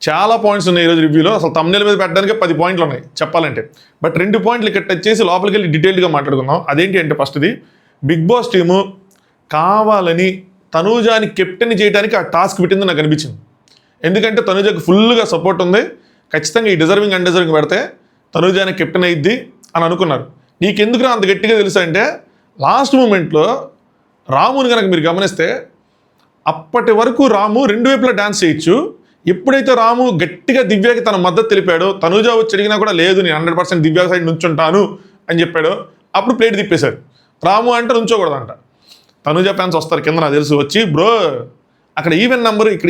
చాలా పాయింట్స్ ఉన్నాయి ఈరోజు రివ్యూలో. అసలు తమ్నెల్ మీద పెట్టడానికి 10 పాయింట్లు ఉన్నాయి చెప్పాలంటే. బట్ 2 పాయింట్లు ఇక్కడ టచ్ చేసి లోపలికి వెళ్ళి డీటెయిల్గా మాట్లాడుకుందాం. అదేంటి అంటే ఫస్ట్ది, బిగ్ బాస్ టీము కావాలని తనూజాని కెప్టెన్ చేయడానికి ఆ టాస్క్ పెట్టింది నాకు అనిపించింది. ఎందుకంటే తనూజాకి ఫుల్గా సపోర్ట్ ఉంది, ఖచ్చితంగా ఈ డిజర్వింగ్ అన్డిజర్వింగ్ పెడితే తనూజాని కెప్టెన్ అయ్యిద్ది అని అనుకున్నారు. నీకెందుకు అంత గట్టిగా తెలుసా అంటే, లాస్ట్ మూమెంట్లో రాముని కనుక మీరు గమనిస్తే అప్పటి వరకు రాము 2 వైపులా డ్యాన్స్ చేయొచ్చు. ఎప్పుడైతే రాము గట్టిగా దివ్యాకి తన మద్దతు తెలిపాడో, తనూజా వచ్చి అడిగినా కూడా లేదు నేను 100% దివ్యా సైడ్ నుంచుంటాను అని చెప్పాడో, అప్పుడు ప్లేట్ తిప్పేశారు. రాము అంటే నుంచోకూడదంట. తనూజా ఫ్యాన్స్ వస్తారు కింద నాకు తెలుసు, వచ్చి బ్రో అక్కడ ఈవెన్ నెంబర్ ఇక్కడ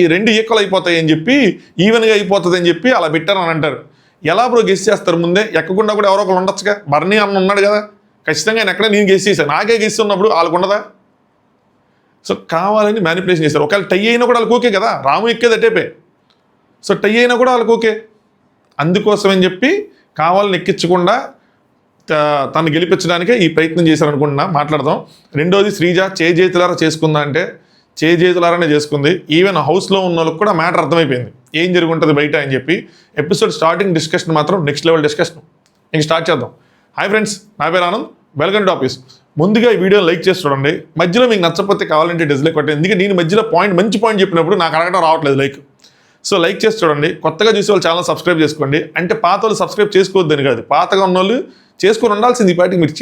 ఈ 2 ఈక్వల్ అయిపోతాయి అని చెప్పి, ఈవెన్గా అయిపోతుంది అని చెప్పి అలా పెట్టారు అని అంటారు. ఎలా బ్రో గెస్ చేస్తారు? ముందే ఎక్కకుండా కూడా ఎవరో ఒకరు ఉండొచ్చుగా. బర్నీ అన్న ఉన్నాడు కదా, ఖచ్చితంగా ఆయన ఎక్కడ నేను గెస్ చేశాను, నాకే గెస్ ఉన్నప్పుడు వాళ్ళకు ఉండదా? సో కావాలని మ్యానిపులేషన్ చేశారు. ఒకవేళ టై అయినా కూడా వాళ్ళకి ఓకే కదా, రాము ఎక్కేది అటేపే. సో టై అయినా కూడా వాళ్ళకి ఓకే. అందుకోసం అని చెప్పి కావాలని ఎక్కించకుండా తను గెలిపించడానికే ఈ ప్రయత్నం చేశారనుకుంటున్నా. మాట్లాడదాం. రెండోది, శ్రీజ చేతులారా చేసుకుందా అంటే చేతులారానే చేసుకుంది. ఈవెన్ హౌస్లో ఉన్న వాళ్ళకి కూడా మ్యాటర్ అర్థమైపోయింది ఏం జరుగుంటుంది బయట అని చెప్పి. ఎపిసోడ్ స్టార్టింగ్ డిస్కషన్ మాత్రం నెక్స్ట్ లెవెల్ డిస్కషన్. ఇంక స్టార్ట్ చేద్దాం. హాయ్ ఫ్రెండ్స్, నా పేరు ఆనంద్, వెల్కమ్ టు ఆఫీస్. ముందుగా ఈ వీడియోని లైక్ చేసి చూడండి. మధ్యలో మీకు నచ్చకపోతే కావాలంటే డిస్లైక్ కొట్టండి. ఎందుకంటే నేను మధ్యలో మంచి పాయింట్ చెప్పినప్పుడు నాకు అడగడం రావట్లేదు లైక్. సో లైక్ చేసి చూడండి. కొత్తగా చూసే వాళ్ళు ఛానల్ సబ్స్క్రైబ్ చేసుకోండి. అంటే పాత వాళ్ళు సబ్స్క్రైబ్ చేసుకోవద్దని కాదు, పాతగా ఉన్న వాళ్ళు చేసుకొని ఉండాల్సింది. ఈ పాటికి మీరు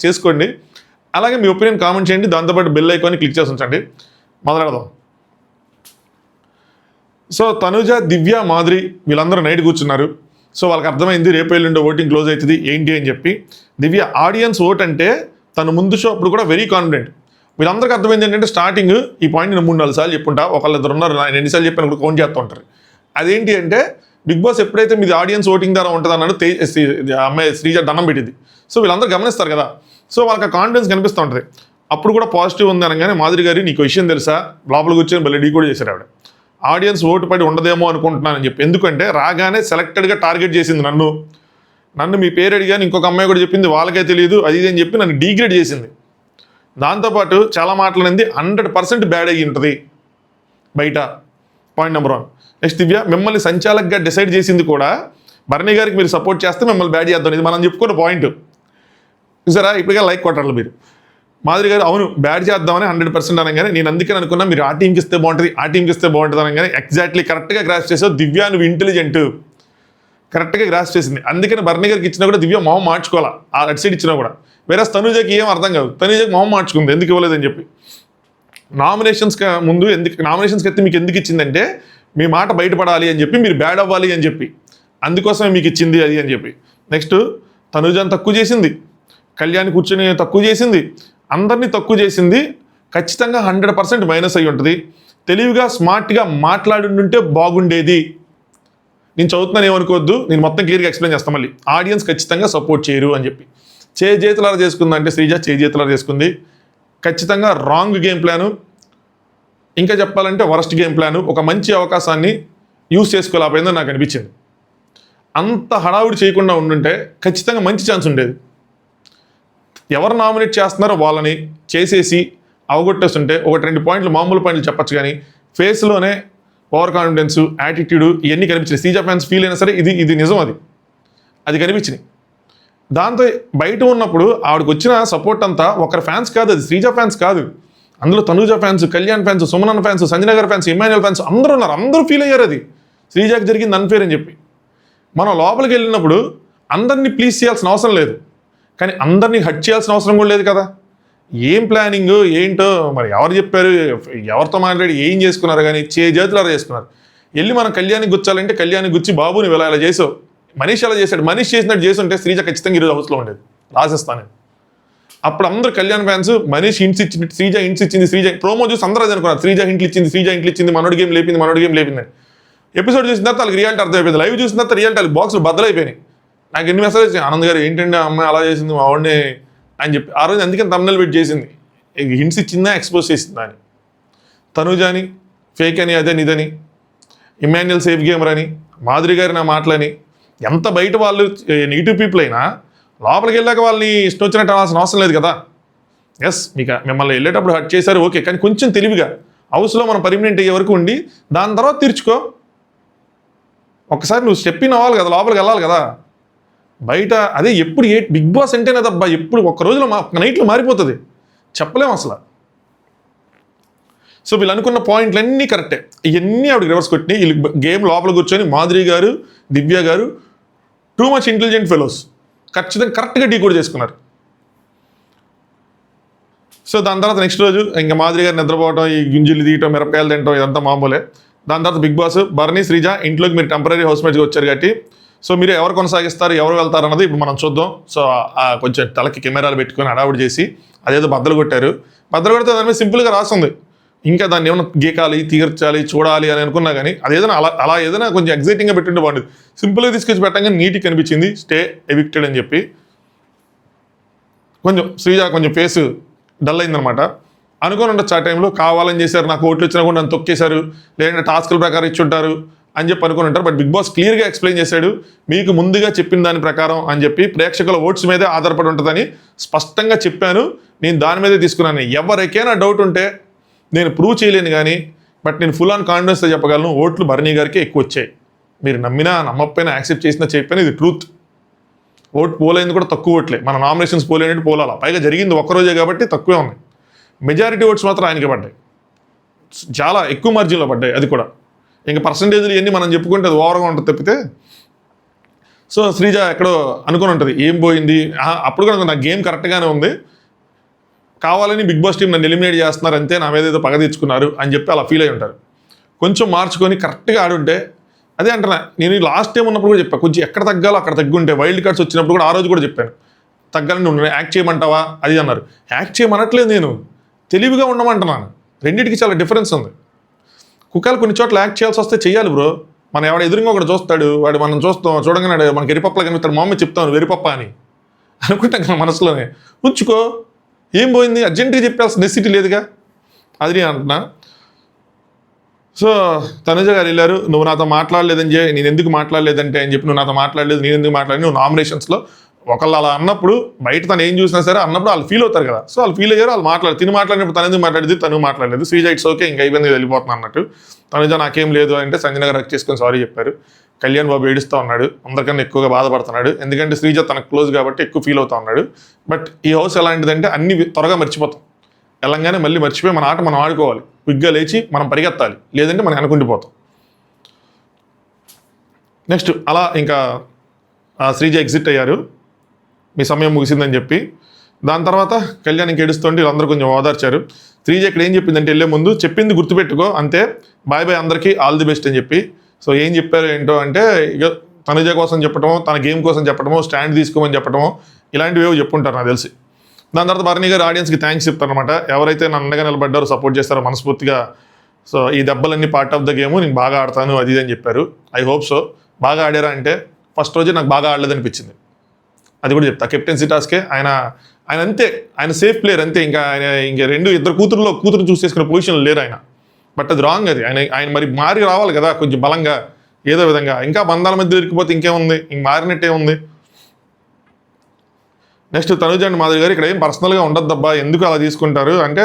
చేసుకోండి. అలాగే మీ ఒపీనియన్ కామెంట్ చేయండి. దాంతోపాటు బెల్ ఐకాన్ని క్లిక్ చేసి ఉంచండి. మొదలెడదాం. సో తనుజ, దివ్య, మాధురి వీళ్ళందరూ నైట్ కూర్చున్నారు. సో వాళ్ళకి అర్థమైంది రేపు ఎల్లుండి ఓటింగ్ క్లోజ్ అవుతుంది ఏంటి అని చెప్పి. దివ్య ఆడియన్స్ ఓట్ అంటే తను ముందు షో అప్పుడు కూడా వెరీ కాన్ఫిడెంట్. వీళ్ళందరికీ అర్థమైంది ఏంటంటే స్టార్టింగ్ ఈ పాయింట్ నేను 3-4 సార్లు చెప్పుంటా, ఒకళ్ళిద్దరు ఉన్నారు నేను ఎన్నిసార్లు చెప్పాను కూడా కౌంట్ చేస్తూ ఉంటారు. అదేంటి అంటే బిగ్ బాస్ ఎప్పుడైతే మీది ఆడియన్స్ ఓటింగ్ ద్వారా ఉంటుంది అన్నాడు అమ్మాయి శ్రీజ దండం పెట్టింది. సో వీళ్ళందరూ గమనిస్తారు కదా, సో వాళ్ళకి కాన్ఫిడెన్స్ కనిపిస్తూ ఉంటుంది. అప్పుడు కూడా పాజిటివ్ ఉంది అనగానే మాధురి గారి నీకు విషయం తెలుసా, లోపల కూర్చొని మళ్ళీ డీ కూడా చేశారు ఆవిడ. ఆడియన్స్ ఓటు పడి ఉండదేమో అనుకుంటున్నానని చెప్పి. ఎందుకంటే రాగానే సెలెక్టెడ్గా టార్గెట్ చేసింది నన్ను మీ పేరు అడిగాను, ఇంకొక అమ్మాయి కూడా చెప్పింది వాళ్ళకే తెలియదు అది ఇది అని చెప్పి నన్ను డీగ్రేడ్ చేసింది. దాంతోపాటు చాలా మాటలనేది 100% బ్యాడ్ అయ్యి ఉంటుంది బయట. Point number 1. నెక్స్ట్, దివ్య మిమ్మల్ని సంచాలకుగా డిసైడ్ చేసింది కూడా బర్నీ గారికి మీరు సపోర్ట్ చేస్తే మిమ్మల్ని బ్యాడ్ చేద్దాం. ఇది మనం చెప్పుకున్న పాయింట్ చూసారా. ఇప్పటికే లైక్ కొట్టాలి మీరు. మాధురి గారు అవును బ్యాడ్ చేద్దామని 100% అనగానే నేను అందుకని అనుకున్నా మీరు ఆ టీంకి ఇస్తే బాగుంటుంది, ఆ టీంకి ఇస్తే బాగుంటుంది అనగానే ఎగ్జాక్ట్లీ కరెక్ట్గా గ్రాస్ చేసావు. దివ్య నువ్వు ఇంటెలిజెంట్, కరెక్ట్గా గ్రాస్ చేసింది. అందుకని బర్నీ గారికి ఇచ్చినా కూడా దివ్య మొహం మార్చుకోవాలా, ఆ అటు సైడ్ ఇచ్చినా కూడా. వేరే తనూజకి ఏం అర్థం కాదు, తనూజకి మొహం మార్చుకుంది ఎందుకు ఇవ్వలేదని చెప్పి. నామినేషన్స్కి ముందు నామినేషన్స్కి అయితే మీకు ఎందుకు ఇచ్చిందంటే మీ మాట బయటపడాలి అని చెప్పి, మీరు బ్యాడ్ అవ్వాలి అని చెప్పి, అందుకోసమే మీకు ఇచ్చింది అది అని చెప్పి. నెక్స్ట్, తనూజని తక్కువ చేసింది, కళ్యాణ్ కూర్చొని తక్కువ చేసింది, అందరినీ తక్కువ చేసింది. ఖచ్చితంగా 100% మైనస్ అయ్యి ఉంటుంది. తెలివిగా స్మార్ట్గా మాట్లాడుంటే బాగుండేది. నేను చదువుతున్నాను ఏమనుకోవద్దు, నేను మొత్తం క్లియర్గా ఎక్స్ప్లెయిన్ చేస్తాను మళ్ళీ. ఆడియన్స్ ఖచ్చితంగా సపోర్ట్ చేయరు అని చెప్పి. చేతులారా చేసుకుంది అంటే శ్రీజ చేతులారా చేసుకుంది. ఖచ్చితంగా రాంగ్ గేమ్ ప్లాను, ఇంకా చెప్పాలంటే వరస్ట్ గేమ్ ప్లాను. ఒక మంచి అవకాశాన్ని యూజ్ చేసుకోలేకపోయిందని నాకు అనిపించింది. అంత హడావుడి చేయకుండా ఉండుంటే ఖచ్చితంగా మంచి ఛాన్స్ ఉండేది. ఎవరు నామినేట్ చేస్తున్నారో వాళ్ళని చేసేసి అవగొట్టేస్తుంటే 1-2 పాయింట్లు మామూలు పాయింట్లు చెప్పచ్చు. కానీ ఫేస్లోనే ఓవర్ కాన్ఫిడెన్స్, యాటిట్యూడ్ ఇవన్నీ కనిపించినాయి. శ్రీజ ఫ్యాన్స్ ఫీల్ అయినా సరే ఇది నిజం, అది కనిపించినాయి. దాంతో బయట ఉన్నప్పుడు ఆవిడకి వచ్చిన సపోర్ట్ అంతా ఒకరి ఫ్యాన్స్ కాదు, అది శ్రీజ ఫ్యాన్స్ కాదు. అందులో తనూజ ఫ్యాన్స్, కళ్యాణ్ ఫ్యాన్స్, సుమనన్ ఫ్యాన్స్, సంజన గారి ఫ్యాన్స్, ఇమాన్యుయల్ ఫ్యాన్స్ అందరూ ఉన్నారు. అందరూ ఫీల్ అయ్యారు అది శ్రీజకి జరిగింది అన్ఫేర్ అని చెప్పి. మనం లోపలికి వెళ్ళినప్పుడు అందరినీ ప్లీజ్ చేయాల్సిన అవసరం లేదు, కానీ అందరినీ హట్ చేయాల్సిన అవసరం కూడా లేదు కదా. ఏం ప్లానింగ్ ఏంటో మరి ఎవరు చెప్పారు, ఎవరితో మాట్లాడి ఏం చేసుకున్నారు, కానీ చేతులారా చేసుకున్నారు. వెళ్ళి మనం కళ్యాణ్కి గుచ్చాలంటే కళ్యాణ్కి గుచ్చి బాబు నువ్వు ఇలా చేసావు, మనీష్ అలా చేశాడు, మనీష్ చేసినట్టు చేస్తుంటే శ్రీజ ఖచ్చితంగా ఈరోజు హౌస్లో ఉండేది, రాజస్థాన్. అప్పుడు అందరూ కళ్యాణ్ ఫ్యాన్స్ మనీష్ హింట్స్ ఇచ్చింది, శ్రీజ హింట్స్ ఇచ్చింది, శ్రీజ ప్రోమో చూసి అందరూ అది అనుకున్నారు, శ్రీజ హింట్లు ఇచ్చింది, మనోడి గేమ్ లేపిందని. ఎపిసోడ్ చూసిన తర్వాత వాళ్ళకి రియాలిటీ అర్థమైపోయింది. లైవ్ చూసిన తర్వాత రియాలిటీ వాళ్ళకి బాక్స్లు బద్దలైపోయినాయి. నాకు ఎన్ని మెసేజ్ వచ్చాయి, ఆనంద్ గారు ఏంటంటే అమ్మాయి అలా చేసింది మా ఆవిడని అని చెప్పి. ఆ రోజు అందుకని తమ్నెల్ పెట్టి చేసింది, హింట్స్ ఇచ్చిందా ఎక్స్పోజ్ చేసిందా అని. తనూజాని ఫేక్ అని అదని ఇదని, ఇమాన్యుయల్ సేఫ్ గేమర్ అని, మాధురి గారి నా మాటలని, ఎంత బయట వాళ్ళు నెగిటివ్ పీపుల్ అయినా లోపలికి వెళ్ళాక వాళ్ళని ఇష్టం వచ్చినట్టు అనాల్సిన అవసరం లేదు కదా. ఎస్ మీకు మిమ్మల్ని వెళ్ళేటప్పుడు హట్ చేశారు ఓకే, కానీ కొంచెం తెలివిగా హౌస్లో మనం పర్మనెంట్ అయ్యే వరకు ఉండి దాని తర్వాత తీర్చుకో. ఒక్కసారి నువ్వు స్టెప్ ఇన్ అవ్వాలి కదా, లోపలికి వెళ్ళాలి కదా. బయట అదే ఎప్పుడు బిగ్ బాస్ అంటేనే దబ్బా, ఎప్పుడు ఒక్క రోజులో ఒక్క నైట్లో మారిపోతుంది, చెప్పలేము అసలు. సో వీళ్ళు అనుకున్న పాయింట్లన్నీ కరెక్టే, ఇవన్నీ ఆవిడకి రివర్స్ కొట్టినాయి. వీళ్ళు గేమ్ లోపల కూర్చొని మాధురి గారు, దివ్య గారు టూ మచ్ ఇంటెలిజెంట్ ఫెలోస్, ఖచ్చితంగా కరెక్ట్గా డీ కూడా చేసుకున్నారు. సో దాని తర్వాత నెక్స్ట్ రోజు ఇంకా మాధురి గారు నిద్రపోవడం, ఈ గింజలు తీయటం, మిరపకాయలు తినటం, ఇదంతా మామూలే. దాని తర్వాత బిగ్ బాస్ బర్నీ, శ్రీజ ఇంట్లోకి మీరు టెంపరీ హౌస్మేట్స్గా వచ్చారు కాబట్టి సో మీరు ఎవరు కొనసాగిస్తారు, ఎవరు వెళ్తారు అన్నది ఇప్పుడు మనం చూద్దాం. సో కొంచెం తలకి కెమెరాలు పెట్టుకొని హడావుడి చేసి అదేదో బద్దలు కొట్టారు. బద్దలు కొడితే దాని మీద సింపుల్గా రాస్తుంది, ఇంకా దాన్ని ఏమైనా గీకాలి, తీర్చాలి, చూడాలి అని అనుకున్నా కానీ అదేదైనా అలా ఏదైనా కొంచెం ఎగ్జైటింగ్గా పెట్టుంటే బాగుంటుంది. సింపుల్గా తీసుకొచ్చి పెట్టంగా నీట్గా కనిపించింది స్టే ఎవిక్టెడ్ అని చెప్పి. కొంచెం శ్రీజ కొంచెం ఫేస్ డల్ అయిందనమాట. అనుకుని ఉండొచ్చు ఆ టైంలో, కావాలని చేశారు, నాకు ఓట్లు వచ్చినా కూడా నన్ను తొక్కేశారు, లేదంటే టాస్కుల ప్రకారం ఇచ్చుంటారు అని చెప్పి అనుకుని ఉంటారు. బట్ బిగ్ బాస్ క్లియర్గా ఎక్స్ప్లెయిన్ చేశాడు, మీకు ముందుగా చెప్పిన దాని ప్రకారం అని చెప్పి ప్రేక్షకుల ఓట్స్ మీదే ఆధారపడి ఉంటుందని స్పష్టంగా చెప్పాను, నేను దాని మీదే తీసుకున్నాను. ఎవరికైనా డౌట్ ఉంటే నేను ప్రూవ్ చేయలేను కానీ బట్ నేను ఫుల్ ఆన్ కాన్ఫిడెన్స్తో చెప్పగలను, ఓట్లు బర్నీ గారికి ఎక్కువ వచ్చాయి. మీరు నమ్మినా నమ్మకపోయినా యాక్సెప్ట్ చేసినా చెప్పినా ఇది ట్రూత్. ఓటు పోలైంది కూడా తక్కువ ఓట్లే, మన నామినేషన్స్ పోలేనట్టు పోలాలా, పైగా జరిగింది ఒక్కరోజే కాబట్టి తక్కువే ఉన్నాయి. మెజారిటీ ఓట్స్ మాత్రం ఆయనకి పడ్డాయి, చాలా ఎక్కువ మార్జిన్లో పడ్డాయి. అది కూడా ఇంకా పర్సంటేజ్లు ఇవన్నీ మనం చెప్పుకుంటే అది ఓవర్గా ఉంటుంది తప్పితే. సో శ్రీజ ఎక్కడో అనుకుని ఉంటుంది ఏం పోయింది, అప్పుడు కూడా నా గేమ్ కరెక్ట్గానే ఉంది, కావాలని బిగ్ బాస్ టీం నన్ను ఎలిమినేట్ చేస్తున్నారు అంతే, నా మీద ఏదో పగ తెచ్చుకున్నారు అని చెప్పి అలా ఫీల్ అయి ఉంటారు. కొంచెం మార్చుకొని కరెక్ట్గా ఆడుంటే, అదే అంటున్నా, నేను లాస్ట్ టైం ఉన్నప్పుడు కూడా చెప్పాను, కొంచెం ఎక్కడ తగ్గాలో అక్కడ తగ్గుంటే, వైల్డ్ కార్డ్స్ వచ్చినప్పుడు కూడా ఆ రోజు కూడా చెప్పాను, తగ్గాలని నువ్వు యాక్ట్ చేయమంటావా అది అన్నారు. యాక్ట్ చేయమనట్లేదు, నేను తెలివిగా ఉండమంటున్నాను. రెండింటికి చాలా డిఫరెన్స్ ఉంది. కుక్కలు కొన్ని చోట్ల యాక్ట్ చేయాల్సి వస్తే చేయాలి బ్రో. మనం ఎవడ ఎదురుగా ఒకటి చూస్తాడు, వాడు మనం చూడగానే మనకి ఎరిపప్పలా కనిపిస్తాడు, మా అమ్మ చెప్తాను వెరిపప్ప అని అనుకుంటాం కదా మనసులోనే. ఉంచుకో, ఏం పోయింది, అర్జెంటుగా చెప్పాల్సిన నెసిటీ లేదుగా, అది నేను అంటున్నా. సో తనుజ గారు వెళ్ళారు, నువ్వు నాతో మాట్లాడలేదని నేను ఎందుకు మాట్లాడలేదంటే అని చెప్పి, నువ్వు నాతో మాట్లాడలేదు, నేను ఎందుకు మాట్లాడి, నువ్వు నామినేషన్స్లో ఒకళ్ళు అలా అన్నప్పుడు బయట తను ఏం చూసినా సరే అన్నప్పుడు వాళ్ళు ఫీల్ అవుతారు కదా. సో వాళ్ళు ఫీల్ అయ్యారు, వాళ్ళు మాట్లాడినప్పుడు తను ఎందుకు మాట్లాడేది, తను మాట్లాడలేదు, శ్రీజ ఇట్స్ ఓకే ఇంకా అయిపోయింది వెళ్ళిపోతున్నా అన్నట్టు. తనుజ నాకేం లేదు అంటే సంజన గారు రెక్ట్ చేసుకొని సారీ చెప్పారు. కళ్యాణ్ బాబు ఏడుస్తూ ఉన్నాడు, అందరికన్నా ఎక్కువగా బాధపడుతున్నాడు, ఎందుకంటే శ్రీజ తనకు క్లోజ్ కాబట్టి ఎక్కువ ఫీల్ అవుతూ ఉన్నాడు. బట్ ఈ హౌస్ ఎలాంటిదంటే అన్ని త్వరగా మర్చిపోతాం, వెళ్ళంగానే మళ్ళీ మర్చిపోయి మన ఆట మనం ఆడుకోవాలి, క్విక్గా లేచి మనం పరిగెత్తాలి, లేదంటే మనం అనుకుంటుపోతాం. నెక్స్ట్ అలా ఇంకా శ్రీజ ఎగ్జిట్ అయ్యారు, మీ సమయం ముగిసిందని చెప్పి. దాని తర్వాత కళ్యాణ్ ఇంక ఏడుస్తుంటే వీళ్ళందరూ కొంచెం ఓదార్చారు. శ్రీజ ఇక్కడ ఏం చెప్పిందంటే, వెళ్ళే ముందు చెప్పింది గుర్తుపెట్టుకో అంతే, బాయ్ బాయ్ అందరికీ ఆల్ ది బెస్ట్ అని చెప్పి. సో ఏం చెప్పారు ఏంటో అంటే, ఇక తనుజ కోసం చెప్పడమో, తన గేమ్ కోసం చెప్పడమో, స్టాండ్ తీసుకోమని చెప్పడమో, ఇలాంటివి ఏవో చెప్పుంటారు నాకు తెలిసి. దాని తర్వాత బర్నీ గారు ఆడియన్స్కి థ్యాంక్స్ చెప్తారనమాట, ఎవరైతే నన్ను అండగా నిలబడ్డారో, సపోర్ట్ చేస్తారో మనస్ఫూర్తిగా. సో ఈ దెబ్బలన్నీ పార్ట్ ఆఫ్ ద గేమ్, నేను బాగా ఆడతాను అది అని చెప్పారు. I hope so. బాగా ఆడారా అంటే ఫస్ట్ రోజే నాకు బాగా ఆడలేదనిపించింది, అది కూడా చెప్తా. కెప్టెన్సీ టాస్కే ఆయన అంతే, ఆయన సేఫ్ ప్లేయర్ అంతే. ఇంకా ఆయన ఇద్దరు కూతురు చూస్ చేసుకునే పొజిషన్లో లేరు ఆయన. బట్ అది రాంగ్, అది ఆయన మరి మారి రావాలి కదా కొంచెం బలంగా ఏదో విధంగా. ఇంకా బంధాల మధ్య ఇరికిపోతే ఇంకేముంది, ఇంక మారినట్టే ఉంది. నెక్స్ట్ తనుజ అండ్ మాధురి గారు, ఇక్కడ ఏం పర్సనల్గా ఉండద్దబ్బా, ఎందుకు అలా తీసుకుంటారు అంటే,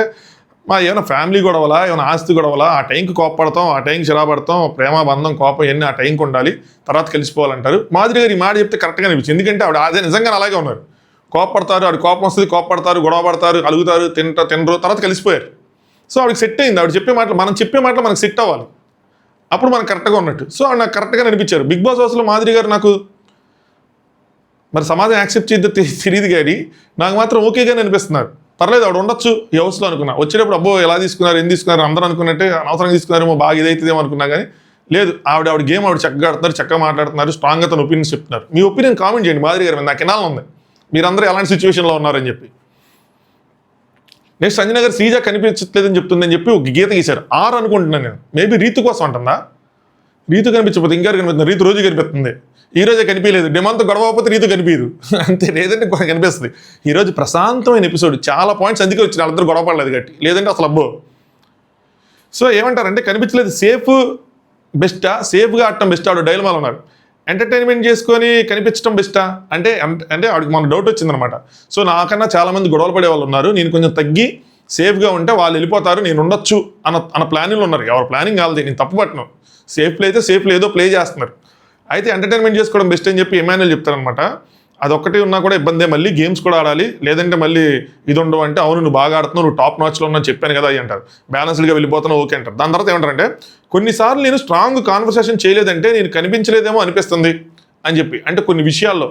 ఏమైనా ఫ్యామిలీ గొడవలా, ఏమైనా ఆస్తి గొడవలా, ఆ టైంకి కోప్పడతాం, ఆ టైంకి చిరాపడతాం, ప్రేమ బంధం కోపం ఇవన్నీ ఆ టైంకి ఉండాలి, తర్వాత కలిసిపోవాలంటారు. మాధురి గారు ఈ మాట చెప్తే కరెక్ట్గా అనిపించింది, ఎందుకంటే ఆవిడ అదే నిజంగా అలాగే ఉన్నారు. కోప్పడతారు, ఆవిడ కోపం వస్తుంది, కోప్పడతారు, గొడవ పడతారు, అలుగుతారు, తినరు, తర్వాత కలిసిపోయారు. సో ఆవిడకి సెట్ అయింది, ఆవిడ చెప్పే మాటలు, మనం చెప్పే మాటలు మనకు సెట్ అవ్వాలి, అప్పుడు మనకు కరెక్ట్గా ఉన్నట్టు. సో ఆవిడ నాకు కరెక్ట్గా అనిపించారు. బిగ్ బాస్ హౌస్లో మాధురి గారు నాకు మరి సమాజం యాక్సెప్ట్ చేద్దో తెలియదు కానీ నాకు మాత్రం ఓకేగానే అనిపిస్తున్నారు. పర్లేదు ఆవిడ ఉండొచ్చు ఈ హౌస్లో అనుకున్నా. వచ్చేటప్పుడు అబ్బో ఎలా తీసుకున్నారు, ఏం తీసుకున్నారు అందరూ అనుకున్నట్టే, అనవసరంగా తీసుకున్నారేమో, బాగా ఇదైతుందేమో అనుకున్నా కానీ లేదు, ఆవిడ గేమ్ ఆవిడ చక్కగా ఆడుతున్నారు, చక్కగా మాట్లాడుతున్నారు, స్ట్రాంగ్గా తన ఒపీనియన్స్ చెప్తున్నారు. మీ ఒపీనియన్ కామెంట్ చేయండి మాధురి గారు, నాకు ఎనాలని ఉంది మీరందరూ ఎలాంటి సిచ్యువేషన్లో ఉన్నారని చెప్పి. నెక్స్ట్ సంజన గారు శ్రీజ కనిపించట్లేదని చెప్తుందని చెప్పి ఒక గీత గీశారు. 6 అనుకుంటున్నాను నేను, మేబీ రీతు కోసం అంటుందా, రీతు కనిపించకపోతే ఇంకెవరు కనిపిస్తుంది, రీతు రోజు కనిపిస్తుంది, ఈ రోజే కనిపించలేదు, డిమాండ్తో గొడవకపోతే రీతు కనిపించదు అంతే, లేదంటే కనిపిస్తుంది. ఈరోజు ప్రశాంతమైన ఎపిసోడ్, చాలా పాయింట్స్ అందుకే వచ్చిన వాళ్ళందరూ గొడవ పడలేదు గట్టి, లేదంటే అసలు అబ్బో. సో ఏమంటారంటే కనిపించలేదు సేఫ్ బెస్టా, సేఫ్గా ఆడటం బెస్టా, ఆవిడ డైలమాలో ఉన్నారు. ఎంటర్టైన్మెంట్ చేసుకొని కనిపించడం బెస్టా అంటే ఆవిడకి మనకు డౌట్ వచ్చిందనమాట. సో నాకన్నా చాలామంది గొడవలు పడే వాళ్ళు ఉన్నారు, నేను కొంచెం తగ్గి సేఫ్గా ఉంటే వాళ్ళు వెళ్ళిపోతారు, నేను ఉండొచ్చు అన్న ప్లానింగ్లో ఉన్నారు. ఎవరు ప్లానింగ్ కావాలి, నేను తప్పు పట్టను. సేఫ్ ప్లే అయితే సేఫ్ ఏదో ప్లే చేస్తున్నారు. అయితే ఎంటర్టైన్మెంట్ చేసుకోవడం బెస్ట్ అని చెప్పి ఎమాన్యుల్ చెప్తారనమాట. అదొక్కటి ఉన్నా కూడా ఇబ్బందే, మళ్ళీ గేమ్స్ కూడా ఆడాలి, లేదంటే మళ్ళీ ఇది ఉండవు అంటే, అవును నువ్వు బాగా ఆడుతున్నావు, నువ్వు టాప్ నాచ్లో ఉన్నావు చెప్పాను కదా అవి అంటారు. బ్యాలెన్స్డ్గా వెళ్ళిపోతున్నావు ఓకే అంటారు. దాని తర్వాత ఏమంటారంటే, కొన్నిసార్లు నేను స్ట్రాంగ్ కాన్వర్సేషన్ చేయలేదంటే నేను కనిపించలేదేమో అనిపిస్తుంది అని చెప్పి. అంటే కొన్ని విషయాల్లో,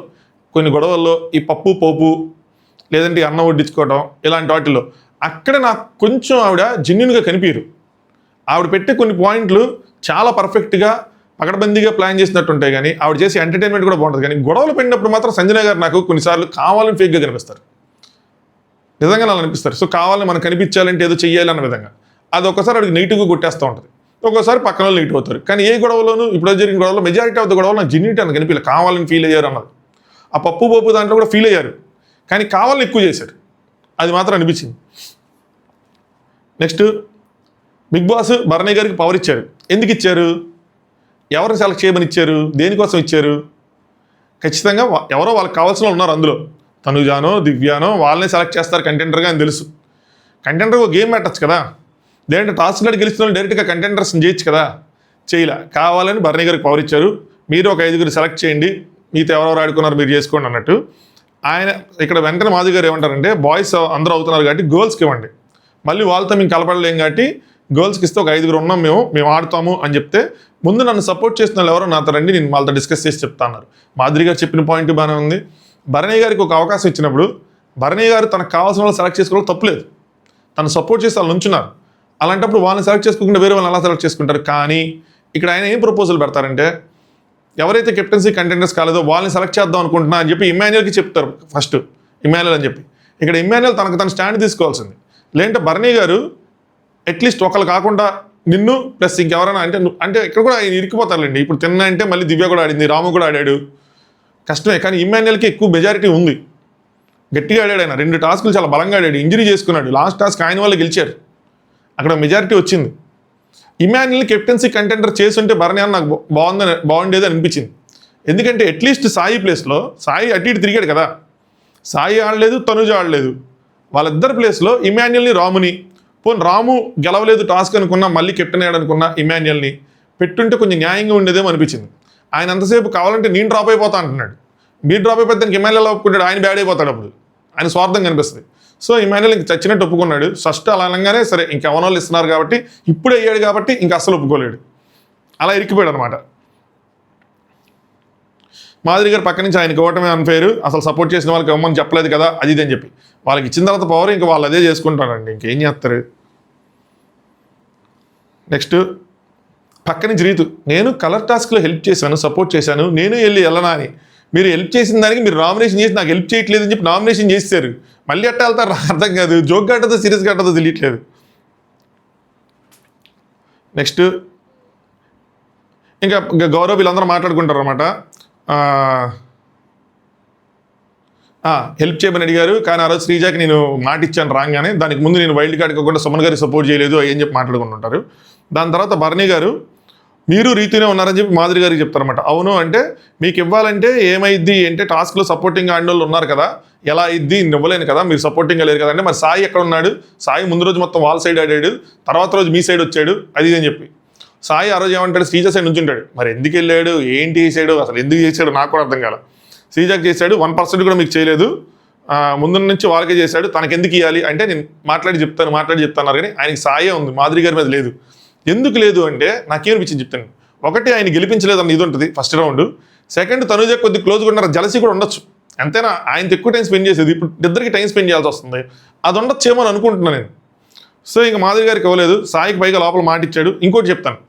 కొన్ని గొడవల్లో ఈ పప్పు పోపు లేదంటే అన్నం వడ్డించుకోవడం ఇలాంటి వాటిల్లో అక్కడ నాకు కొంచెం ఆవిడ జెన్యున్గా కనిపించరు. ఆవిడ పెట్టే కొన్ని పాయింట్లు చాలా పర్ఫెక్ట్గా పకడ్బందీగా ప్లాన్ చేసినట్టు ఉంటాయి, కానీ ఆవిడ చేసే ఎంటర్టైన్మెంట్ కూడా బాగుంటుంది. కానీ గొడవలు పడినప్పుడు మాత్రం సంజన గారు నాకు కొన్నిసార్లు కావాలని ఫేక్గా కనిపిస్తారు, నిజంగా నాకు అనిపిస్తారు. సో కావాలని మనకు కనిపించాలంటే ఏదో చెయ్యాలి అన్న విధంగా అది ఒక్కసారి ఆవిడకి నెగిటివ్గా కొట్టేస్తూ ఉంటుంది, ఒక్కోసారి పక్కన వాళ్ళు నెగిటివ్ అవుతారు. కానీ ఏ గొడవలోనూ ఇప్పుడు జరిగిన గొడవలో మెజారిటీ ఆఫ్ ద గొడవలు నాకు జెన్యూనిటీ అని కనిపించలేదు, కావాలని ఫీల్ అయ్యారు అన్నది. ఆ పప్పు పోపు దాంట్లో కూడా ఫీల్ అయ్యారు, కానీ కావాలని ఎక్కువ చేశారు, అది మాత్రం అనిపించింది. నెక్స్ట్ బిగ్ బాస్ భరణి గారికి పవర్ ఇచ్చారు. ఎందుకు ఇచ్చారు? ఎవరిని సెలెక్ట్ చేయమని ఇచ్చారు? దేనికోసం ఇచ్చారు? ఖచ్చితంగా ఎవరో వాళ్ళకి కావాల్సిన ఉన్నారు అందులో, తనుజానో దివ్యానో వాళ్ళని సెలెక్ట్ చేస్తారు కంటెండర్గా అని తెలుసు. కంటెండర్ ఒక గేమ్ పెట్టచ్చు కదా, లేదంటే టాస్క్ గడి గెలిచిన వాళ్ళు డైరెక్ట్గా కంటెండర్స్ని చేయొచ్చు కదా, చేయలే. కావాలని భరణి గారికి పవర్ ఇచ్చారు. మీరు ఒక 5గురు సెలెక్ట్ చేయండి, మీతో ఎవరెవరు ఆడుకున్నారు మీరు చేసుకోండి అన్నట్టు. ఆయన ఇక్కడ వెంటనే మాధవి గారు ఏమంటారంటే, బాయ్స్ అందరూ అవుతున్నారు కాబట్టి గర్ల్స్కి ఇవ్వండి, మళ్ళీ వాళ్ళతో మేము కలపడలేం కాబట్టి గర్ల్స్కి ఇస్తే ఒక 5గురు ఉన్నాం మేము ఆడుతాము అని చెప్తే, ముందు నన్ను సపోర్ట్ చేసిన వాళ్ళు ఎవరో నాతో రండి, నేను వాళ్ళతో డిస్కస్ చేసి చెప్తా అన్నారు. మాధురి గారు చెప్పిన పాయింట్ బాగానే ఉంది. భరణి గారికి ఒక అవకాశం ఇచ్చినప్పుడు భరణి గారు తనకు కావాల్సిన వాళ్ళు సెలెక్ట్ చేసుకోవడం తప్పులేదు, తను సపోర్ట్ చేసి వాళ్ళు ఉంచున్నారు. అలాంటప్పుడు వాళ్ళని సెలెక్ట్ చేసుకోకుండా వేరే వాళ్ళని అలా సెలెక్ట్ చేసుకుంటారు. కానీ ఇక్కడ ఆయన ఏం ప్రపోజల్ పెడతారంటే, ఎవరైతే కెప్టెన్సీ కంటెండర్స్ కాలేదో వాళ్ళని సెలెక్ట్ చేద్దాం అనుకుంటున్నా అని చెప్పి ఇమాన్యుయల్కి చెప్తారు ఫస్ట్, ఇమాన్యుయల్ అని చెప్పి. ఇక్కడ ఇమాన్యుయల్ తనకు తన స్టాండ్ తీసుకోవాల్సింది. లేదంటే భరణి గారు అట్లీస్ట్ ఒకళ్ళు కాకుండా నిన్ను ప్లస్ ఇంకెవరైనా అంటే ఇక్కడ కూడా ఆయన ఇరికిపోతారులేండి. ఇప్పుడు తిన్న అంటే మళ్ళీ దివ్య కూడా ఆడింది, రాము కూడా ఆడాడు, కష్టమే. కానీ ఇమాన్యుయల్కి ఎక్కువ మెజారిటీ ఉంది, గట్టిగా ఆడాడు ఆయన. 2 టాస్కులు చాలా బలంగా ఆడాడు, ఇంజరీ చేసుకున్నాడు. లాస్ట్ టాస్క్ ఆయన వాళ్ళు గెలిచారు, అక్కడ మెజారిటీ వచ్చింది. ఇమాన్యుయల్ కెప్టెన్సీ కంటెండర్ చేస్తుంటే భరణి అని నాకు బాగుండేది అనిపించింది. ఎందుకంటే అట్లీస్ట్ సాయి ప్లేస్లో, సాయి అటు ఇటు తిరిగాడు కదా, సాయి ఆడలేదు, తనుజ ఆడలేదు, వాళ్ళిద్దరి ప్లేస్లో ఇమాన్యుయల్ని రాముని, పోనీ రాము గెలవలేదు టాస్క్ అనుకున్నా, మళ్ళీ కెప్టెన్ అయ్యాడు అనుకున్నా, ఇమాన్యుయల్ని పెట్టుంటే కొంచెం న్యాయంగా ఉండేదేమో అనిపించింది. ఆయన అంతసేపు కావాలంటే నేను డ్రాప్ అయిపోతా అంటున్నాడు, మీరు డ్రాప్ అయిపోతే దానికి ఇమాన్యుయల్ ఒప్పుకుంటాడు, ఆయన బ్యాడ్ అయిపోతాడు, అప్పుడు ఆయన స్వార్థం కనిపిస్తుంది. సో ఇమాన్యుయల్ ఇంక చచ్చినట్టు ఒప్పుకున్నాడు. ఫస్ట్ అలా అనగానే సరే ఇంకెవరో వాళ్ళు ఇస్తున్నారు కాబట్టి, ఇప్పుడు అయ్యాడు కాబట్టి ఇంకా అస్సలు ఒప్పుకోలేడు, అలా ఇరికిపోయాడు అనమాట. మాధురి గారు పక్క నుంచి ఆయనకి ఇవ్వటమే అన్ఫేర్, అసలు సపోర్ట్ చేసిన వాళ్ళకి ఇవ్వమని చెప్పలేదు కదా అది ఇది అని చెప్పి. వాళ్ళకి ఇచ్చిన తర్వాత పవర్ ఇంకా వాళ్ళు అదే చేసుకుంటారండి, ఇంకేం చేస్తారు. నెక్స్ట్ పక్క నుంచి రీతు, నేను కలర్ టాస్క్లో హెల్ప్ చేశాను, సపోర్ట్ చేశాను, నేను వెళ్ళనా అని. మీరు హెల్ప్ చేసిన దానికి మీరు నామినేషన్ చేసి నాకు హెల్ప్ చేయట్లేదు అని చెప్పి నామినేషన్ చేశారు, మళ్ళీ ఎట్ట వెళ్తారు అర్థం కాదు, జోక్ కట్టదో సీరియస్ కట్టదో తెలియట్లేదు. నెక్స్ట్ ఇంకా గౌరవ్ వీళ్ళందరూ మాట్లాడుకుంటారు అనమాట. హెల్ప్ చేయమని అడిగారు, కానీ ఆ రోజు శ్రీజాకి నేను మాట ఇచ్చాను రాగానే, దానికి ముందు నేను వైల్డ్ కార్డ్ కాకుండా సుమన్ గారికి సపోర్ట్ చేయలేదు అని చెప్పి మాట్లాడుకుంటుంటారు. దాని తర్వాత భరణి గారు మీరు రీతినే ఉన్నారని చెప్పి మాధురి గారికి చెప్తారన్నమాట. అవును అంటే మీకు ఇవ్వాలంటే ఏమైద్ది అంటే, టాస్క్లో సపోర్టింగ్ ఆడిన వాళ్ళు ఉన్నారు కదా, ఎలా ఇద్ది ఇవ్వలేను కదా, మీరు సపోర్టింగ్గా లేరు కదా అంటే, మరి సాయి ఎక్కడ ఉన్నాడు? సాయి ముందు రోజు మొత్తం వాళ్ళ సైడ్ ఆడాడు, తర్వాత రోజు మీ సైడ్ వచ్చాడు అది అని చెప్పి. సాయి ఆ రోజు ఏమంటాడు, శ్రీజ సైడ్ నుంచి ఉంటాడు, మరి ఎందుకు వెళ్ళాడు, ఏంటి చేశాడు, అసలు ఎందుకు చేశాడు నాకు కూడా అర్థం కాల. శ్రీజాకి చేశాడు, 1% కూడా మీకు చేయలేదు, ముందు నుంచి వాళ్ళకే చేశాడు, తనకు ఎందుకు ఇవ్వాలి అంటే నేను మాట్లాడి చెప్తాను కానీ ఆయనకి సాయే ఉంది, మాధురి గారి మీద లేదు. ఎందుకు లేదు అంటే నాకేమనిపించింది చెప్తాను. ఒకటి ఆయన గెలిపించలేదన్న ఇది ఉంటుంది ఫస్ట్ రౌండ్. సెకండ్ తనుజ కొద్ది క్లోజ్గా ఉన్నారు, జలసీ కూడా ఉండొచ్చు, అంతేనా, ఆయనతో ఎక్కువ టైం స్పెండ్ చేసేది, ఇప్పుడు ఇద్దరికి టైం స్పెండ్ చేయాల్సి వస్తుంది, అది ఉండొచ్చేమో అని అనుకుంటున్నాను నేను. సో ఇంకా మాధురి గారికి ఇవ్వలేదు, సాయికి పైగా లోపల మాట ఇచ్చాడు. ఇంకోటి చెప్తాను,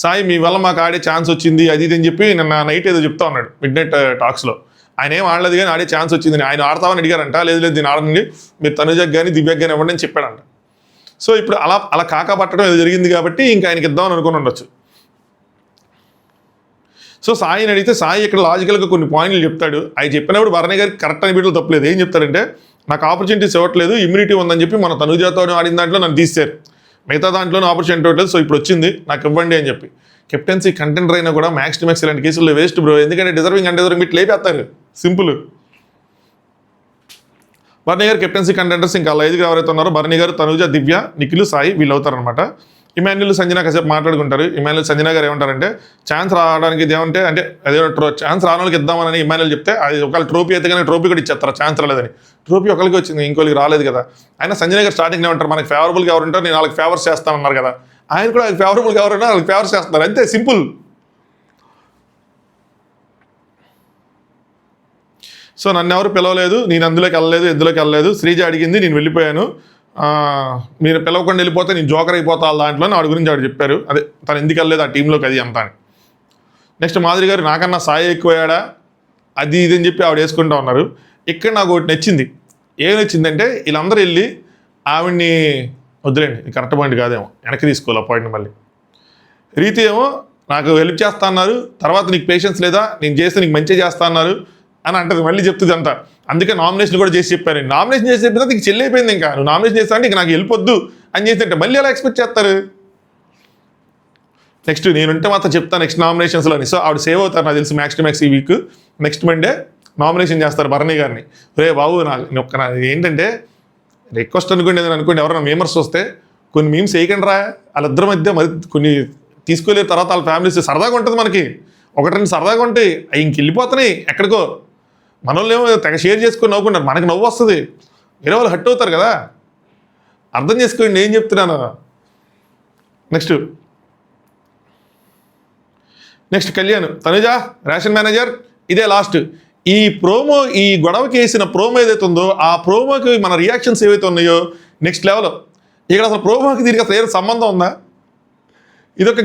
సాయి మీ వల్ల మాకు ఆడే ఛాన్స్ వచ్చింది అది ఇది అని చెప్పి నిన్న నైట్ ఏదో చెప్తా ఉన్నాడు మిడ్ నైట్ టాక్స్లో. ఆయన ఏం ఆడలేదు కానీ ఆడే ఛాన్స్ వచ్చింది, ఆయన ఆడతామని అడిగారంట, లేదు దీన్ని ఆడండి మీరు తనుజకి కానీ దివ్యకి కానీ ఇవ్వండి అని చెప్పాడంట. సో ఇప్పుడు అలా కాకపట్టడం ఏదో జరిగింది కాబట్టి ఇంకా ఆయనకి ఇద్దామని అనుకుని ఉండొచ్చు. సో సాయిని అడిగితే సాయి ఇక్కడ లాజికల్గా కొన్ని పాయింట్లు చెప్తాడు, అవి చెప్పినప్పుడు భరణి గారికి కరెక్ట్ అని వీటిలో తప్పలేదు. ఏం చెప్తాడంటే, నాకు ఆపర్చునిటీస్ ఇవ్వట్లేదు, ఇమ్యూనిటీ ఉందని చెప్పి మన తనుజాతో ఆడిన దాంట్లో నన్ను తీశారు, మిగతా దాంట్లోనే ఆపర్చునిటీ ఇవ్వట్లేదు, సో ఇప్పుడు వచ్చింది నాకు ఇవ్వండి అని చెప్పి. కెప్టెన్సీ కంటెండర్ అయినా కూడా మ్యాక్స్ టు మ్యాక్స్ ఇలాంటి కేసుల్లో వేస్ట్ బ్రో, ఎందుకంటే డిజర్వింగ్ అన్డిజర్వింగ్ ఇట్లా లేపేస్తారు simple. Bharani garu captaincy contenders ఇంకా 5 ఎవరైతే ఉన్నారో భరణి గారు, తనుజ, దివ్య, నిఖిల్, సాయి వీళ్ళు అవుతారనమాట. ఇమాన్యుల్ సంజన కాసేపు మాట్లాడుకుంటారు. ఇమాన్యుల్ సంజన గారు ఏమంటారంటే ఛాన్స్ రావడానికి ఇదేమంటే అంటే అదే ఛాన్స్ రావడానికి ఇద్దామని ఇమాన్యుల్ చెప్తే అది ఒకవేళ ట్రోఫీ అయితే కానీ ట్రోఫీ కూడా ఇచ్చేస్తారు, ఛాన్స్ రాలేదని. ట్రోఫీ ఒకరికి వచ్చింది, ఇంకోరికి రాలేదు కదా. ఆయన సంజన గారు స్టార్టింగ్ ఏమంటారు, మనకి ఫేవరబుల్గా ఎవరు ఉంటారు, నేను వాళ్ళకి ఫేవర్స్ చేస్తానన్నారు కదా. ఆయన కూడా వాళ్ళకి ఫేవరబుల్గా ఎవరు ఉన్నారు వాళ్ళకి ఫేవర్స్ చేస్తున్నారు, అంతే సింపుల్. సో నన్ను ఎవరు పిలవలేదు, నేను అందులోకి వెళ్ళలేదు, శ్రీజ అడిగింది, నేను వెళ్ళిపోయాను, మీరు పిలవకుండా వెళ్ళిపోతే నేను జోకర్ అయిపోతా వాళ్ళ దాంట్లో వాడి గురించి ఆవిడ చెప్పారు. అదే తను ఎందుకు వెళ్ళలేదు ఆ టీంలోకి అది అంతా అని. నెక్స్ట్ మాధురి గారు నాకన్నా సాయి ఎక్కువయ్యాడా అది ఇది అని చెప్పి ఆవిడ వేసుకుంటూ ఉన్నారు. ఇక్కడ నాకు ఒకటి నచ్చింది. ఏం నచ్చిందంటే వీళ్ళందరూ వెళ్ళి ఆవిడ్ని వద్దులేండి కరెక్ట్ పాయింట్ కాదేమో, వెనక్కి తీసుకోవాలి ఆ పాయింట్ని. మళ్ళీ రీతి ఏమో నాకు హెల్ప్ చేస్తా అన్నారు, తర్వాత నీకు పేషెన్స్ లేదా, నేను చేస్తే నీకు మంచిగా చేస్తా అన్నారు అని అంటది, మళ్ళీ చెప్తుంది అంతా. అందుకే నామినేషన్ కూడా చేసి చెప్పాను. నామినేషన్ చేసి చెప్పిన నీకు చెల్లి అయిపోయింది, ఇంకా నువ్వు నామినేషన్ చేస్తా అంటే ఇక నాకు వెళ్ళిపోద్దు అని చేస్తుంటే మళ్ళీ ఎలా ఎక్స్పెక్ట్ చేస్తారు. నెక్స్ట్ నేనుంటే మాత్రం చెప్తాను నెక్స్ట్ నామినేషన్స్లో అని. సో ఆవిడ సేవ్ అవుతారు నాకు తెలిసి మ్యాక్స్ టు మ్యాక్స్ ఈ వీక్. నెక్స్ట్ మండే నామినేషన్ చేస్తారు భరణి గారిని. రే బాబు నాకు ఏంటంటే రిక్వెస్ట్ అనుకోండి, ఏదైనా అనుకోండి, ఎవరైనా మేమర్స్ వస్తే కొన్ని మీమ్స్ వేయకండి రా, వాళ్ళిద్దరి మధ్య మరి కొన్ని తీసుకోలేరు, తర్వాత వాళ్ళ ఫ్యామిలీస్ సరదాగా ఉంటుంది, మనకి ఒకటి రెండు సరదాగా ఉంటాయి, అవి ఇంక వెళ్ళిపోతున్నాయి ఎక్కడికో. మన వాళ్ళు ఏమో తెగ షేర్ చేసుకొని నవ్వుకుంటారు, మనకి నవ్వు వస్తుంది, వేరే వాళ్ళు హట్ అవుతారు కదా, అర్థం చేసుకోండి ఏం చెప్తున్నాను. Next Kalyan, Tanuja ration manager, ఇదే లాస్ట్. ఈ ప్రోమో, ఈ గొడవకి వేసిన ప్రోమో ఏదైతే ఉందో ఆ ప్రోమోకి మన రియాక్షన్స్ ఏవైతే ఉన్నాయో నెక్స్ట్ లెవెల్. ఇక్కడ అసలు ప్రోమోకి దీనికి అసలు ఏదో సంబంధం ఉందా? ఇదొక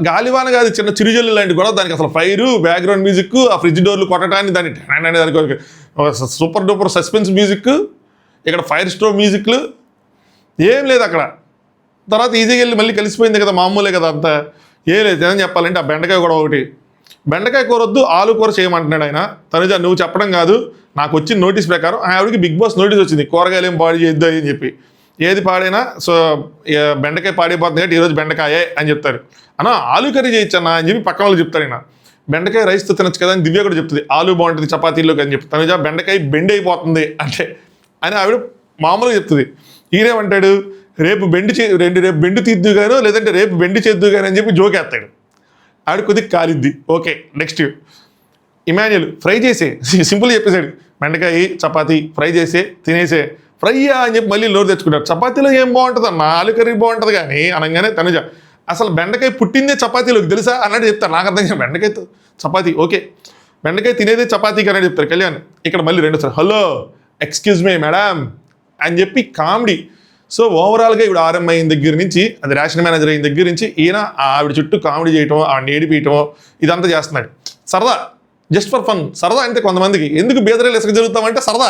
గాలివాన కాదు, చిన్న చిరుజల్లు లాంటి గొడవ. దానికి అసలు ఫైరు, బ్యాక్గ్రౌండ్ మ్యూజిక్, ఆ ఫ్రిడ్జ్ డోర్లు కొట్టడానికి దానికి సూపర్ డూపర్ సస్పెన్స్ మ్యూజిక్, ఇక్కడ ఫైర్ స్టోవ్ మ్యూజిక్లు ఏం లేదు అక్కడ. తర్వాత ఈజీగా వెళ్ళి మళ్ళీ కలిసిపోయింది కదా, మామూలే కదా అంతా. ఏం లేదు. ఏమని చెప్పాలంటే ఆ బెండకాయ కూడా ఒకటి, బెండకాయ కూర వద్దు ఆలు కూర చేయమంటున్నాడు ఆయన. తనుజ నువ్వు చెప్పడం కాదు, నాకు వచ్చిన నోటీస్ ప్రకారం ఆవిడకి బిగ్ బాస్ నోటీస్ వచ్చింది, కూరగాయలు ఏం పాడు చేయొద్దు అని చెప్పి. ఏది పాడైనా సో బెండకాయ పాడైపోతుంది కాబట్టి ఈరోజు బెండకాయే అని చెప్తారు. అన్న ఆలు కర్రీ చేయొచ్చన్నా అని చెప్పి పక్కన వాళ్ళు చెప్తారు. ఆయన బెండకాయ రైస్తో తినచ్చు కదా అని దివ్య కూడా చెప్తుంది, ఆలు బాగుంటుంది చపాతీలోకి అని చెప్పి. తనుజ బెండకాయ బెండ్ అయిపోతుంది అంటే అని ఆవిడ మామూలుగా చెప్తుంది. ఈయనేమంటాడు, రేపు బెండు తీద్దుగాను లేదంటే రేపు బెండి చేద్దుగాను అని చెప్పి జోకేస్తాడు. ఆవిడ కొద్దిగా కాలిద్ది. ఓకే నెక్స్ట్ ఇమాన్యుల్ ఫ్రై చేసే, సింపుల్ చెప్పేశాడు, బెండకాయ చపాతీ ఫ్రై చేసే తినేసే. ఫ్రైయా అని చెప్పి మళ్ళీ నోరు తెచ్చుకుంటారు. చపాతీలో ఏం బాగుంటుంది అన్న, ఆలు కర్రీ బాగుంటుంది కానీ అనగానే తనుజ అసలు బెండకాయ పుట్టిందే చపాతీలోకి తెలుసా అన్నట్టు చెప్తారు. నాకు అర్థం కాదు, బెండకాయతో చపాతీ ఓకే, బెండకాయ తినేదే చపాతీకి అన్నట్టు చెప్తారు కళ్యాణ్. ఇక్కడ మళ్ళీ రెండోసారి హలో ఎక్స్క్యూజ్ మీ మేడం అని చెప్పి కామెడీ. సో ఓవరాల్గా ఇప్పుడు ఆర్ఎం అయిన దగ్గర నుంచి, అది రేషన్ మేనేజర్ అయిన దగ్గర నుంచి ఈయన ఆవిడ చుట్టూ కామెడీ చేయటం, ఆవిడ ఏడిపించటం ఇదంతా చేస్తున్నాడు. సరదా, జస్ట్ ఫర్ ఫన్. సరదా అంటే కొంతమందికి ఎందుకు బేదరేలు ఇసుక జరుగుతామంటే సరదా,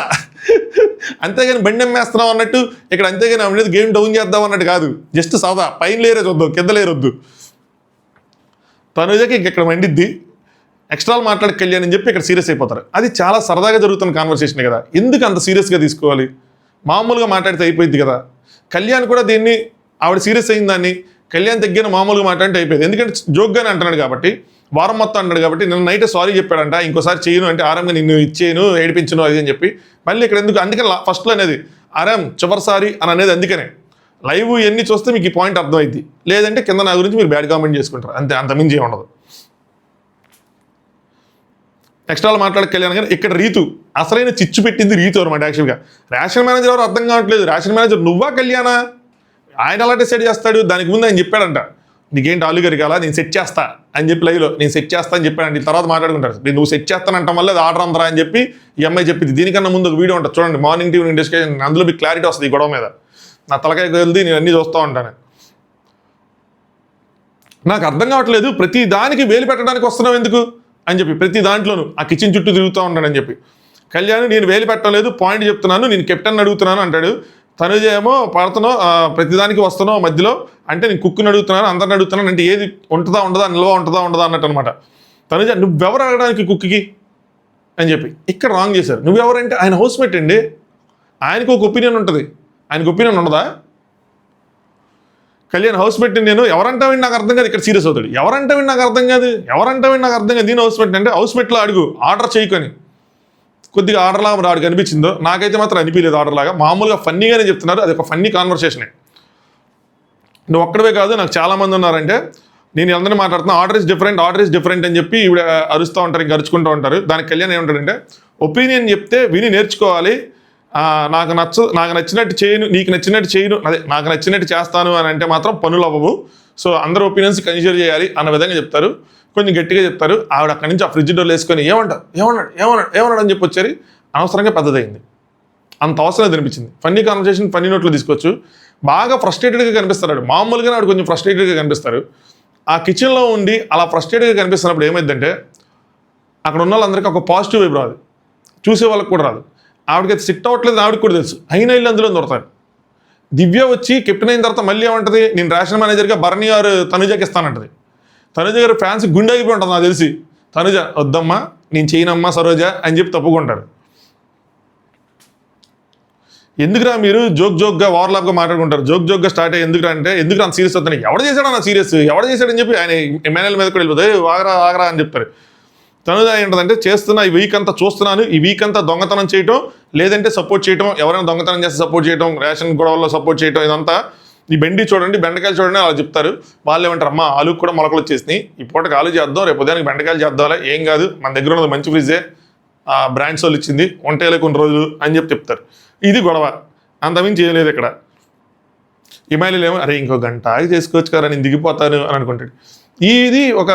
అంతేగాని బండి అమ్మేస్తున్నాం అన్నట్టు ఇక్కడ, అంతేగాని ఆవిడ గేమ్ డౌన్ చేద్దాం అన్నట్టు కాదు, జస్ట్ సరదా. పైన లేరే చూద్దాం, కింద లేరొద్దు. తనుజకి ఇక్కడ మండిద్ది, ఎక్స్ట్రాలు మాట్లాడి కళ్యాణ్ అని చెప్పి ఇక్కడ సీరియస్ అయిపోతారు. అది చాలా సరదాగా జరుగుతున్న కాన్వర్సేషన్ కదా, ఎందుకు అంత సీరియస్గా తీసుకోవాలి? మామూలుగా మాట్లాడితే అయిపోయింది కదా. కళ్యాణ్ కూడా దీన్ని ఆవిడ సీరియస్ అయిన దాన్ని కళ్యాణ్ తగ్గిన మామూలుగా మాట్లాడితే అయిపోయింది. ఎందుకంటే జోక్గానే అంటున్నాడు కాబట్టి, వారం మొత్తం అంటాడు కాబట్టి. నిన్న నైటే సారీ చెప్పాడంట, ఇంకోసారి చేయను అంటే ఆరంగా నిన్ను ఇచ్చేయను ఏడిపించను అది అని చెప్పి మళ్ళీ ఇక్కడ ఎందుకు. అందుకని ఫస్ట్లో అనేది ఆరాం చివరిసారి అని అనేది అందుకనే. లైవ్ ఎన్ని చూస్తే మీకు ఈ పాయింట్ అర్థమైంది, లేదంటే కింద నా గురించి మీరు బ్యాడ్ కామెంట్ చేసుకుంటారు అంతే, అంతమించి ఏమి ఉండదు. ఎక్స్ట్రాలు మాట్లాడే కళ్యాణ్ కానీ ఇక్కడ రీతు అసలైన చిచ్చు పెట్టింది రీతు అనమాట. యాక్చువల్గా రేషన్ మేనేజర్ ఎవరు అర్థం కావట్లేదు. రేషన్ మేనేజర్ నువ్వా కళ్యాణా? ఆయన అలా డిసైడ్ చేస్తాడు. దానికి ముందు ఆయన చెప్పాడంట, నీకేంటి ఆలు కర్రీ కావాలా, నేను సెట్ చేస్తా అని చెప్పి లైవ్లో నేను సెట్ చేస్తా అని చెప్పాడండి. తర్వాత మాట్లాడుకుంటారు, నువ్వు సెట్ చేస్తానంటాం వల్ల అది ఆర్డర్ అందరా అని చెప్పి ఈ అమ్మాయి చెప్పింది. దీనికన్నా ముందు ఒక వీడియో ఉంటుంది చూడండి, మార్నింగ్ టీవీ డిస్కషన్, అందులో మీకు క్లారిటీ వస్తుంది ఈ గొడవ మీద. నా తలకాయ వెళ్తే నేను అన్నీ చూస్తూ ఉంటాను. నాకు అర్థం కావట్లేదు, ప్రతి దానికి వేలు పెట్టడానికి వస్తున్నావు ఎందుకు అని చెప్పి, ప్రతి దాంట్లోనూ ఆ కిచెన్ చుట్టూ తిరుగుతూ ఉంటానని చెప్పి. కళ్యాణ్ నేను వేలు పెట్టలేదు, పాయింట్ చెప్తున్నాను, నేను కెప్టెన్ అడుగుతున్నాను అంటాడు. తనుజ ఏమో పడుతున్నావు, ప్రతిదానికి వస్తున్నావు మధ్యలో అంటే నేను కుక్కుని అడుగుతున్నాను, అందరిని అడుగుతున్నాను అంటే ఏది ఉంటుందా ఉండదా, నిల్వ ఉంటుందా అన్నట్టు అనమాట. తనుజ నువ్వెవరు అడగడానికి కుక్కి అని చెప్పి ఇక్కడ రాంగ్ చేశారు. నువ్వెవరంటే ఆయన హౌస్మేట్ అండి, ఆయనకు ఒక ఒపీనియన్ ఉంటుంది, ఆయనకు ఒపీనియన్ ఉండదా? కళ్యాణ్ హౌస్మేట్ నేను ఎవరంటావండి నాకు అర్థం కాదు. ఇక్కడ సీరియస్ అవుతాడు, ఎవరంటావండి నాకు అర్థం కాదు, ఎవరంటావండి నాకు అర్థం కాదు. నేను హౌస్మేట్ అంటే హౌస్మేట్లో అడుగు, ఆర్డర్ చేయకొని. కొద్దిగా ఆర్డర్లాగా రాడు కనిపించిందో, నాకైతే మాత్రం అనిపించలేదు ఆర్డర్లాగా. మామూలుగా ఫన్నీగానే చెప్తున్నారు, అది ఒక ఫన్నీ కాన్వర్సేషనే. నువ్వు ఒక్కడవే కాదు, నాకు చాలామంది ఉన్నారంటే నేను అందరినీ మాట్లాడుతున్నా ఆర్డర్ ఇస్ డిఫరెంట్ అని చెప్పి ఇవిడ అరుస్తూ ఉంటారు, ఇంకా అరుచుకుంటూ ఉంటారు. దానికి కళ్యాణ్ ఏమంటాడంటే ఒపీనియన్ చెప్తే విని నేర్చుకోవాలి, నాకు నచ్చినట్టు చేయను, నీకు నచ్చినట్టు చేయను, అదే నాకు నచ్చినట్టు చేస్తాను అని అంటే మాత్రం పనులు అవ్వవు. సో అందరు ఒపీనియన్స్ కన్సిడర్ చేయాలి అన్న విధంగా చెప్తారు, కొంచెం గట్టిగా చెప్తారు. ఆవిడ అక్కడి నుంచి ఆ ఫ్రిడ్జ్ డోర్లు వేసుకొని ఏమన్నాడు అని చెప్పి వచ్చారు. అనవసరంగా పెద్దదైంది, అంత అవసరం అనిపించింది. ఫన్నీ కాన్వర్సేషన్ ఫన్నీ నోట్లో తీసుకోవచ్చు. బాగా ఫ్రస్ట్రేటెడ్గా కనిపిస్తాడు, మామూలుగానే ఆవిడ కొంచెం ఫ్రస్ట్రేటెడ్గా కనిపిస్తారు. ఆ కిచెన్లో ఉండి అలా ఫ్రస్ట్రేటెడ్గా కనిపిస్తున్నప్పుడు ఏమైందంటే అక్కడ ఉన్న వాళ్ళందరికీ ఒక పాజిటివ్ వైపు రాదు, చూసే వాళ్ళకి కూడా రాదు. ఆవిడకి సిట్ అవ్వట్లేదు, ఆవిడకి కూడా తెలుసు. అయినా ఇల్లు అందులో దొరుకుతారు. దివ్య వచ్చి కెప్టెన్ అయిన తర్వాత మళ్ళీ ఏమంటుంది, నేను రేషన్ మేనేజర్గా భరణి గారు తనుజకి ఇస్తానంటది. తనుజ గారు ఫ్యాన్స్ గుండె అయిపోయి ఉంటుంది నాకు తెలిసి. తనుజ వద్దమ్మా, నేను చేయనమ్మా సరోజ అని చెప్పి తప్పుకుంటారు. ఎందుకురా మీరు జోక్గా ఓవర్లాప్గా మాట్లాడుకుంటారు, జోక్గా స్టార్ట్ అయ్యి ఎందుకురా అంటే ఎందుకు అంత సీరియస్ అవుతున్నాయి, ఎవడ చేశాడు అన్న సీరియస్, ఎవడ చేశాడని చెప్పి ఆయన ఎమ్మెల్యేల మీద కూడా వెళ్ళిపోతాయి, ఆగరా అని చెప్తారు. తనుజ ఏంటంటే చేస్తున్నా ఈ వీక్ అంతా చూస్తున్నాను, ఈ వీక్ అంతా దొంగతనం చేయటం, లేదంటే సపోర్ట్ చేయటం, ఎవరైనా దొంగతనం చేస్తే సపోర్ట్ చేయటం, రేషన్ గొడవల్లో సపోర్ట్ చేయటం, ఇదంతా ఈ బెండి చూడండి, బెండకాయలు చూడండి అలా చెప్తారు. వాళ్ళు ఏమంటారు, అమ్మ ఆలుకు కూడా మొలకలు వచ్చేసినాయి, ఈ పూటకి ఆలు చేద్దాం, రేపు ఉదయానికి బెండకాయలు చేద్దాం, ఏం కాదు మన దగ్గర ఉన్నది మంచి ఫ్రిడ్జే, ఆ బ్రాండ్స్ వాళ్ళు ఇచ్చింది, వంటేలే కొన్ని రోజులు అని చెప్పి చెప్తారు. ఇది గొడవ, అంతమించి చేయలేదు ఇక్కడ. ఇమాయిలు ఏమో అరే ఇంకో గంట ఆగి చేసుకోవచ్చు కదా, నేను దిగిపోతాను అని అనుకుంటాడు. ఇది ఒక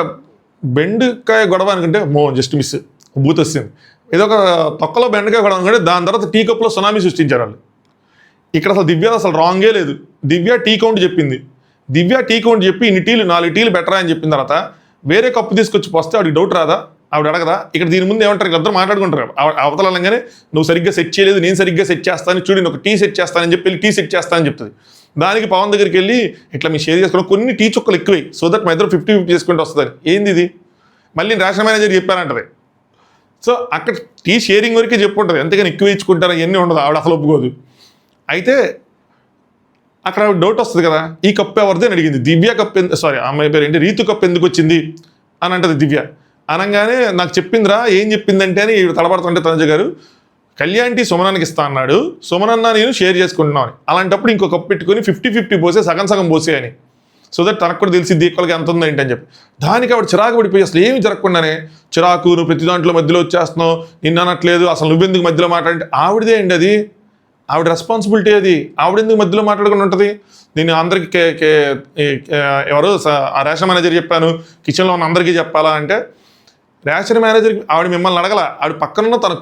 బెండకాయ గొడవ అనుకుంటే జస్ట్ మిస్, బూత్ వస్తుంది. ఏదో ఒక తొక్కలో బెండకాయ గొడవ అనుకుంటే దాని తర్వాత టీ కప్లో సునామీ సృష్టించారు వాళ్ళు. ఇక్కడ అసలు దివ్య అసలు రాంగే లేదు. దివ్య టీ కౌంట్ చెప్పింది, దివ్య టీ కౌంట్ చెప్పి ఇన్ని టీలు 4 టీలు బెటరా అని చెప్పిన తర్వాత వేరే కప్పు తీసుకొచ్చి పోస్తే ఆవిడకి డౌట్ రాదా, ఆవిడ అడగదా? ఇక్కడ దీని ముందు ఏమంటారు, ఇద్దరు మాట్లాడుకుంటారు. అవతలంగానే నువ్వు సరిగ్గా సెట్ చేయలేదు, నేను సరిగ్గా సెట్ చేస్తాను, చూడు ఒక టీ సెట్ చేస్తానని చెప్పి టీ సెట్ చేస్తానని చెప్తుంది. దానికి పవన్ దగ్గరికి వెళ్ళి ఇట్లా మీ షేర్ చేసుకుని కొన్ని టీ చుక్కలు ఎక్కువై సో దట్ మా ఇద్దరు 50-50 చేసుకుంటూ వస్తుంది. ఏంది ఇది, మళ్ళీ రేషన్ మేనేజర్ చెప్పానంటది. సో అక్కడ టీ షేరింగ్ వరకే చెప్పుంటుంది, అంతేగాని ఎక్కువ ఇచ్చుకుంటారు అవన్నీ ఉండదు, ఆవిడ అసలు ఒప్పుకోదు. అయితే అక్కడ డౌట్ వస్తుంది కదా, ఈ కప్పు ఎవరిది అని అడిగింది. దివ్య కప్పు అమ్మాయి పేరు ఏంటి, రీతు కప్పు ఎందుకు వచ్చింది అని అంటది దివ్య. అనగానే నాకు చెప్పిందిరా, ఏం చెప్పిందంటే అని తడబడుతుంటే తనుజ గారు కళ్యాణ్కి సుమనానికి ఇస్తా అన్నాడు, సుమనన్న నేను షేర్ చేసుకుంటున్నాను అని. అలాంటప్పుడు ఇంకో కప్పు పెట్టుకొని 50-50 పోసే, సగం పోసే అని, సో దట్ తనకు కూడా తెలిసి ఈక్వల్గా ఎంత ఉందో ఏంటని చెప్పి. దానికి ఆవిడ చిరాకు పడిపోయి అసలు ఏమి జరగకుండానే చిరాకు, నువ్వు ప్రతి దాంట్లో మధ్యలో వచ్చేస్తున్నావు, నిన్న అనట్లేదు, అసలు నువ్వెందుకు మధ్యలో మాట్లాడంటే ఆవిడదే అండి అది, ఆవిడ రెస్పాన్సిబిలిటీ అది, ఆవిడెందుకు మధ్యలో మాట్లాడుకుని ఉంటుంది. నేను అందరికీ ఎవరు ఆ రేషన్ మేనేజర్ చెప్పాను, కిచెన్లో ఉన్న అందరికీ చెప్పాలా అంటే రేషన్ మేనేజర్కి ఆవిడ మిమ్మల్ని అడగల, ఆవిడ పక్కన తన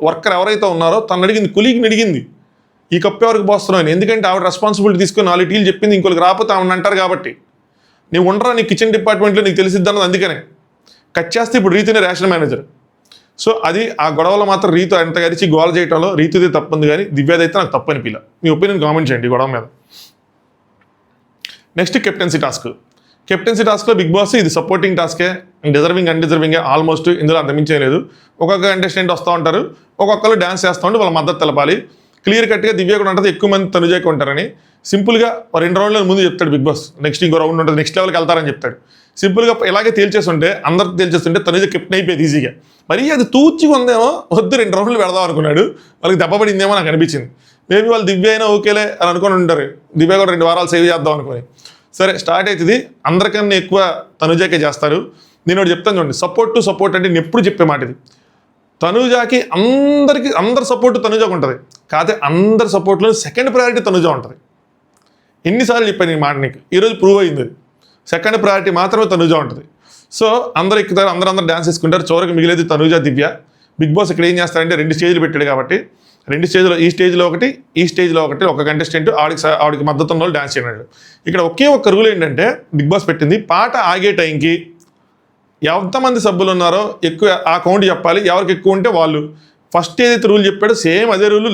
వర్కర్ ఎవరైతే ఉన్నారో తను అడిగింది, కొలీగ్ని అడిగింది ఈ కప్పు ఎవరికి పోస్తున్నావు అని. ఎందుకంటే ఆవిడ రెస్పాన్సిబిలిటీ తీసుకొని 4 టీలు చెప్పింది, ఇంకొకరికి రాకపోతే ఆవిడ అంటారు కాబట్టి. నీవు ఉండరా నీ కిచెన్ డిపార్ట్మెంట్లో నీకు తెలిసిద్ది అన్నది, అందుకనే కట్ చేస్తే ఇప్పుడు రీతునే రేషన్ మేనేజర్. సో అది ఆ గొడవలో మాత్రం రీతు ఎంత గడిచి గోల చేయడంలో రీతుది తప్పుంది, కానీ దివ్యాదైతే నాకు తప్పు అనిపించలే. మీ ఒపీనియన్ కామెంట్ చేయండి గొడవ మీద. నెక్స్ట్ కెప్టెన్సీ టాస్క్లో బిగ్ బాస్ ఇది సపోర్టింగ్ టాస్కే, అన్డిజర్వింగే ఆల్మోస్ట్, ఇందులో అంతమించే లేదు. ఒక్కొక్క కంటెస్టెంట్ వస్తూ ఉంటారు, ఒక్కొక్కరు డ్యాన్స్ చేస్తూ ఉంటే వాళ్ళ మద్దతు తెలపాలి. క్లియర్ కట్గా దివ్య కూడా ఉంటుంది, ఎక్కువ మంది తనుజకి ఉంటారని సింపుల్గా 2 రౌండ్ల ముందు చెప్తాడు బిగ్ బాస్, నెక్స్ట్ ఇంకో రౌండ్ ఉంటుంది, నెక్స్ట్ లెవెల్కి వెళ్తారని చెప్తాడు. సింపుల్గా ఇలాగే తేల్చేస్తుంటే అందరికి తేల్చేస్తుంటే తనుజ కెప్టెన్ అయిపోయింది ఈజీగా. మరి అది తూచిగా ఉందేమో, వద్దు 2 రౌండ్లు పెడదాం అనుకున్నాడు, వాళ్ళకి దెబ్బ పడిందేమో నాకు అనిపించింది. మేబీ వాళ్ళు దివ్య అయినా ఓకేలే అని అనుకుని ఉంటారు, దివ్య కూడా 2 వారాలు సేవ్ చేద్దాం అనుకుని. సరే స్టార్ట్ అవుతుంది, అందరికన్నా ఎక్కువ తనుజాకే చేస్తారు. నేను ఒకటి చెప్తాను చూడండి, సపోర్ట్ అంటే నేను ఎప్పుడు చెప్పే మాట ఇది. తనుజాకి అందరి సపోర్ట్ తనుజాకు ఉంటుంది, కాకపోతే అందరి సపోర్ట్లో సెకండ్ ప్రయారిటీ తనుజ ఉంటుంది. ఎన్నిసార్లు చెప్పాను ఈ మాట నీకు, ఈరోజు ప్రూవ్ అయింది. సెకండ్ ప్రయారిటీ మాత్రమే తనుజ ఉంటుంది. సో అందరూ ఎక్కుతారు, అందరూ డ్యాన్స్ చేసుకుంటారు, చివరికి మిగిలేదు తనుజ, దివ్య. బిగ్ బాస్ ఇక్కడ ఏం చేస్తారంటే 2 స్టేజ్లు పెట్టాడు కాబట్టి 2 స్టేజ్లో, ఈ స్టేజ్లో ఒకటి ఒక కంటెస్టెంట్ ఆవిడకి మద్దతు ఉన్న వాళ్ళు డ్యాన్స్ చేయడం. ఇక్కడ ఒకే ఒక్క రూల్ ఏంటంటే బిగ్ బాస్ పెట్టింది, పాట ఆగే టైంకి ఎంతమంది సభ్యులు ఉన్నారో ఎక్కువ ఆ కౌంట్ చెప్పాలి, ఎవరికి ఎక్కువ ఉంటే వాళ్ళు. ఫస్ట్ ఏదైతే రూల్ చెప్పాడో సేమ్ అదే రూల్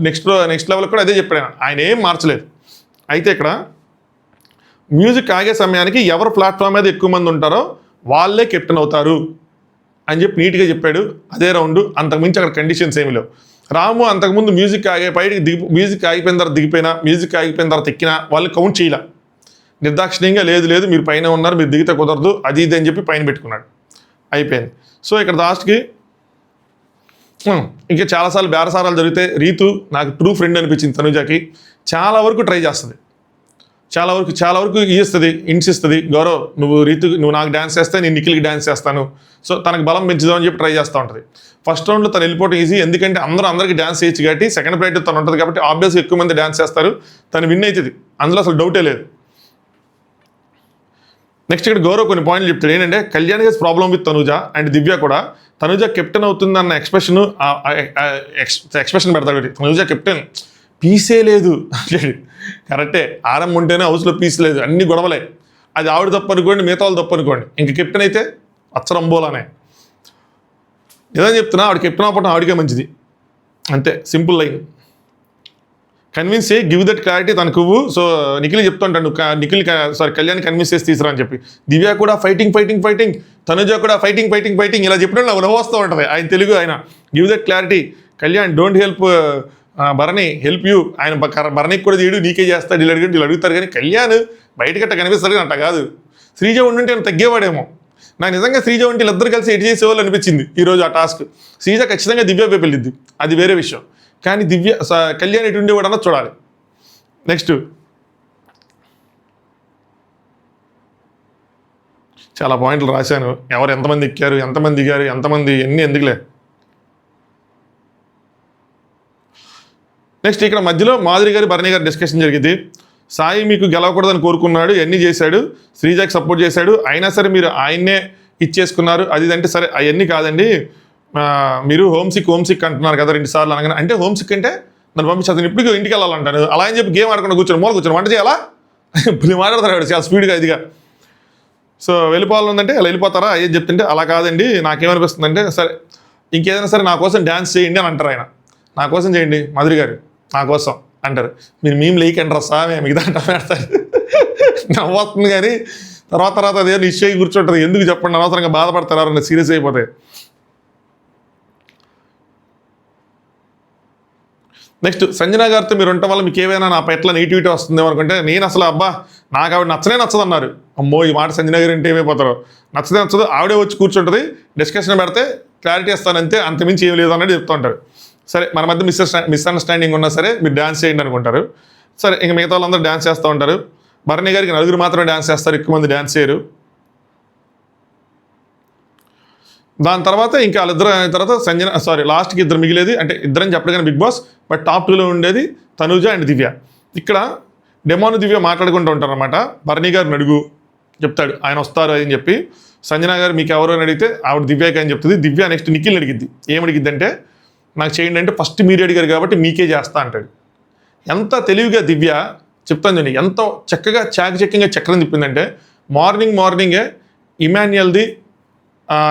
నెక్స్ట్ లెవెల్ కూడా అదే చెప్పాడు ఆయన, ఏం మార్చలేదు. అయితే ఇక్కడ మ్యూజిక్ ఆగే సమయానికి ఎవరు ప్లాట్ఫామ్ మీద ఎక్కువ మంది ఉంటారో వాళ్ళే కెప్టెన్ అవుతారు అని చెప్పి నీట్గా చెప్పాడు. అదే రౌండ్, అంతకుమించి అక్కడ కండిషన్స్ ఏమి లేవు. రాము అంతకుముందు మ్యూజిక్ ఆగిపోయిన తర్వాత దిగిపోయినా, మ్యూజిక్ ఆగిపోయిన తర్వాత ఎక్కినా వాళ్ళు కౌంట్ చేయలే, నిర్దాక్షిణ్యంగా లేదు మీరు పైన ఉన్నారు, మీరు దిగితే కుదరదు అది ఇది అని చెప్పి పైన పెట్టుకున్నాడు, అయిపోయింది. సో ఇక్కడ లాస్ట్కి ఇంకా చాలాసార్లు బేరసారాలు జరిగితే రీతు నాకు ట్రూ ఫ్రెండ్ అనిపించింది తనుజాకి, చాలా వరకు ట్రై చేస్తుంది. చాలా వరకు ఇస్తుంది, ఇంట్స్ ఇస్తుంది. గౌరవ్ నువ్వు నాకు డ్యాన్స్ చేస్తే నేను నిఖిల్కి డ్యాన్స్ చేస్తాను, సో తనకు బలం పెంచుదాం అని చెప్పి ట్రై చేస్తూ ఉంటుంది. ఫస్ట్ రౌండ్లో తను వెళ్ళిపోవడం ఈజీ, ఎందుకంటే అందరికీ డ్యాన్స్ చేయొచ్చు కాబట్టి. సెకండ్ ప్రయారిటీ తను ఉంటుంది కాబట్టి ఆబ్వియస్గా ఎక్కువ మంది డ్యాన్స్ చేస్తారు, తను విన్ అవుతుంది, అందులో అసలు డౌటే లేదు. నెక్స్ట్ ఇక్కడ గౌరవ్ కొన్ని పాయింట్లు చెప్తాడు. ఏంటంటే కళ్యాణ్ గేస్ problem with Tanuja and Divya కూడా. తనుజ కెప్టెన్ అవుతుందన్న ఎక్స్ప్రెషన్ పెడతాడు. తనుజ కెప్టెన్, పీసే లేదు కరెక్టే, ఆరం ఉంటేనే హౌస్లో పీస్ లేదు, అన్ని గొడవలే. అది ఆవిడ తప్పు అనుకోండి, మిగతా వాళ్ళు తప్పు అనుకోండి, ఇంక కెప్టెన్ అయితే అచ్చరంబోలానే. ఏదని చెప్తున్నా, ఆవిడ కెప్టెన్ అవ్వడం ఆవిడకే మంచిది, అంతే, సింపుల్ లైన్. కన్విన్స్ చేయి, గివ్ దట్ క్లారిటీ తనకు. సో నిఖిల్ చెప్తుంటాడు, కళ్యాణ్ కన్విన్స్ చేసి తీసుకురా అని చెప్పి. దివ్య కూడా ఫైటింగ్, తనుజ కూడా ఫైటింగ్ ఇలా చెప్పినప్పుడు నాకు నవ్వు వస్తూ ఉంటుంది. ఆయన తెలుగు, ఆయన give that clarity, Kalyan don't help Bharani, help you. ఆయన భరణికి కూడా తీయడు, నీకే చేస్తాడు, వీళ్ళు అడుగుతారు. కానీ కళ్యాణ్ బయటకట్ట కనిపిస్తాడు, అంట కాదు. శ్రీజ ఉండుంటే ఆయన తగ్గేవాడేమో. నాకు నిజంగా శ్రీజ ఉంటే వీళ్ళిద్దరు కలిసి ఎడ్ చేసేవాళ్ళు అనిపించింది ఈరోజు ఆ టాస్క్. శ్రీజ ఖచ్చితంగా దివ్య వైపు వెళ్ళిద్ది, అది వేరే విషయం. కానీ కళ్యాణ్ ఎటు ఉండేవాడు అన్నది చూడాలి. నెక్స్ట్ చాలా పాయింట్లు రాశాను, ఎవరు ఎంతమంది ఎక్కారు, ఎంతమంది దిగారు, ఎంతమంది ఎందుకులే. నెక్స్ట్ ఇక్కడ మధ్యలో మాధురి గారి భరణి గారి డిస్కషన్ జరిగింది. సాయి మీకు గెలవకూడదని కోరుకున్నాడు, ఇవన్నీ చేశాడు, శ్రీజాకి సపోర్ట్ చేశాడు, అయినా సరే మీరు ఆయన్నే ఇచ్చేసుకున్నారు, అది అంటే సరే అవన్నీ కాదండి, మీరు హోమ్సిక్ అంటున్నారు కదా 2 సార్లు అనగానే. అంటే హోమ్సిక్ అంటే నన్ను పంపించాను, ఇప్పటికీ ఇంటికి వెళ్ళాలంటాను, అలా అని చెప్పి గేమ్ ఆడకుండా కూర్చొని వంట చేయాలా ఇప్పుడు మాట్లాడతారు చాలా స్పీడ్గా ఇదిగా. సో వెళ్ళిపోవాలంటే అలా వెళ్ళిపోతారా ఏం చెప్తుంటే, అలా కాదండి, నాకేమనిపిస్తుంది అంటే, సరే ఇంకేదైనా సరే నా కోసం డ్యాన్స్ చేయండి అని అంటారు. ఆయన నా కోసం చేయండి మాధురి గారు, నా కోసం అంటారు. మీరు మేము లేకండి రసా మేము మిగతా పెడతారు నవ్వుతుంది. కానీ తర్వాత అదే ఇష్యూ కూర్చుంటుంది, ఎందుకు చెప్పండి, అనవసరంగా బాధపడతారు, ఎవరైనా సీరియస్ అయిపోతే. నెక్స్ట్ సంజన గారితో మీరు ఉండటం వల్ల మీకు ఏమైనా నా పట్ల నెగిటివిటీ వస్తుందేమో అనుకుంటే, నేను అసలు నాకు ఆవిడ నచ్చదన్నారు. అమ్మో ఈ మాట సంజన గారు అంటే ఏమైపోతారో, నచ్చదు, ఆవిడే వచ్చి కూర్చుంటుంది, డిస్కషన్ పెడితే క్లారిటీ ఇస్తానంతే, అంతమించి ఏం లేదు అన్నట్టు చెప్తూ ఉంటారు. సరే మన మధ్య మిస్అండర్స్టాండింగ్ ఉన్నా సరే మీరు డ్యాన్స్ చేయండి అనుకుంటారు. సరే ఇంక మిగతా వాళ్ళందరూ డ్యాన్స్ చేస్తూ ఉంటారు. భరణి గారికి 4 మాత్రమే డ్యాన్స్ చేస్తారు, ఎక్కువ మంది డ్యాన్స్ చేయరు. దాని తర్వాత ఇంకా వాళ్ళిద్దరు అయిన తర్వాత లాస్ట్కి 2 మిగిలేది, అంటే ఇద్దరని చెప్పడం బిగ్ బాస్, బట్ టాప్ 2లో ఉండేది తనుజ అండ్ దివ్య. ఇక్కడ డెమోను దివ్య మాట్లాడుకుంటూ ఉంటారు అనమాట. భరణి గారిని అడుగు చెప్తాడు, ఆయన వస్తారు అని చెప్పి. సంజన గారు మీకు ఎవరు అని అడిగితే ఆవిడ దివ్యకి అని చెప్తుంది. దివ్య నెక్స్ట్ నిఖిల్ని అడిగిద్ది, ఏమడిగిద్ది అంటే, నాకు చేయండి అంటే ఫస్ట్ మీరు అడిగారు కాబట్టి మీకే చేస్తా అంటాడు. ఎంత తెలివిగా దివ్య చెప్తాను చూడండి, ఎంతో చక్కగా చాకచక్యంగా చక్రం తిప్పిందంటే, మార్నింగే ఇమాన్యుయల్ది,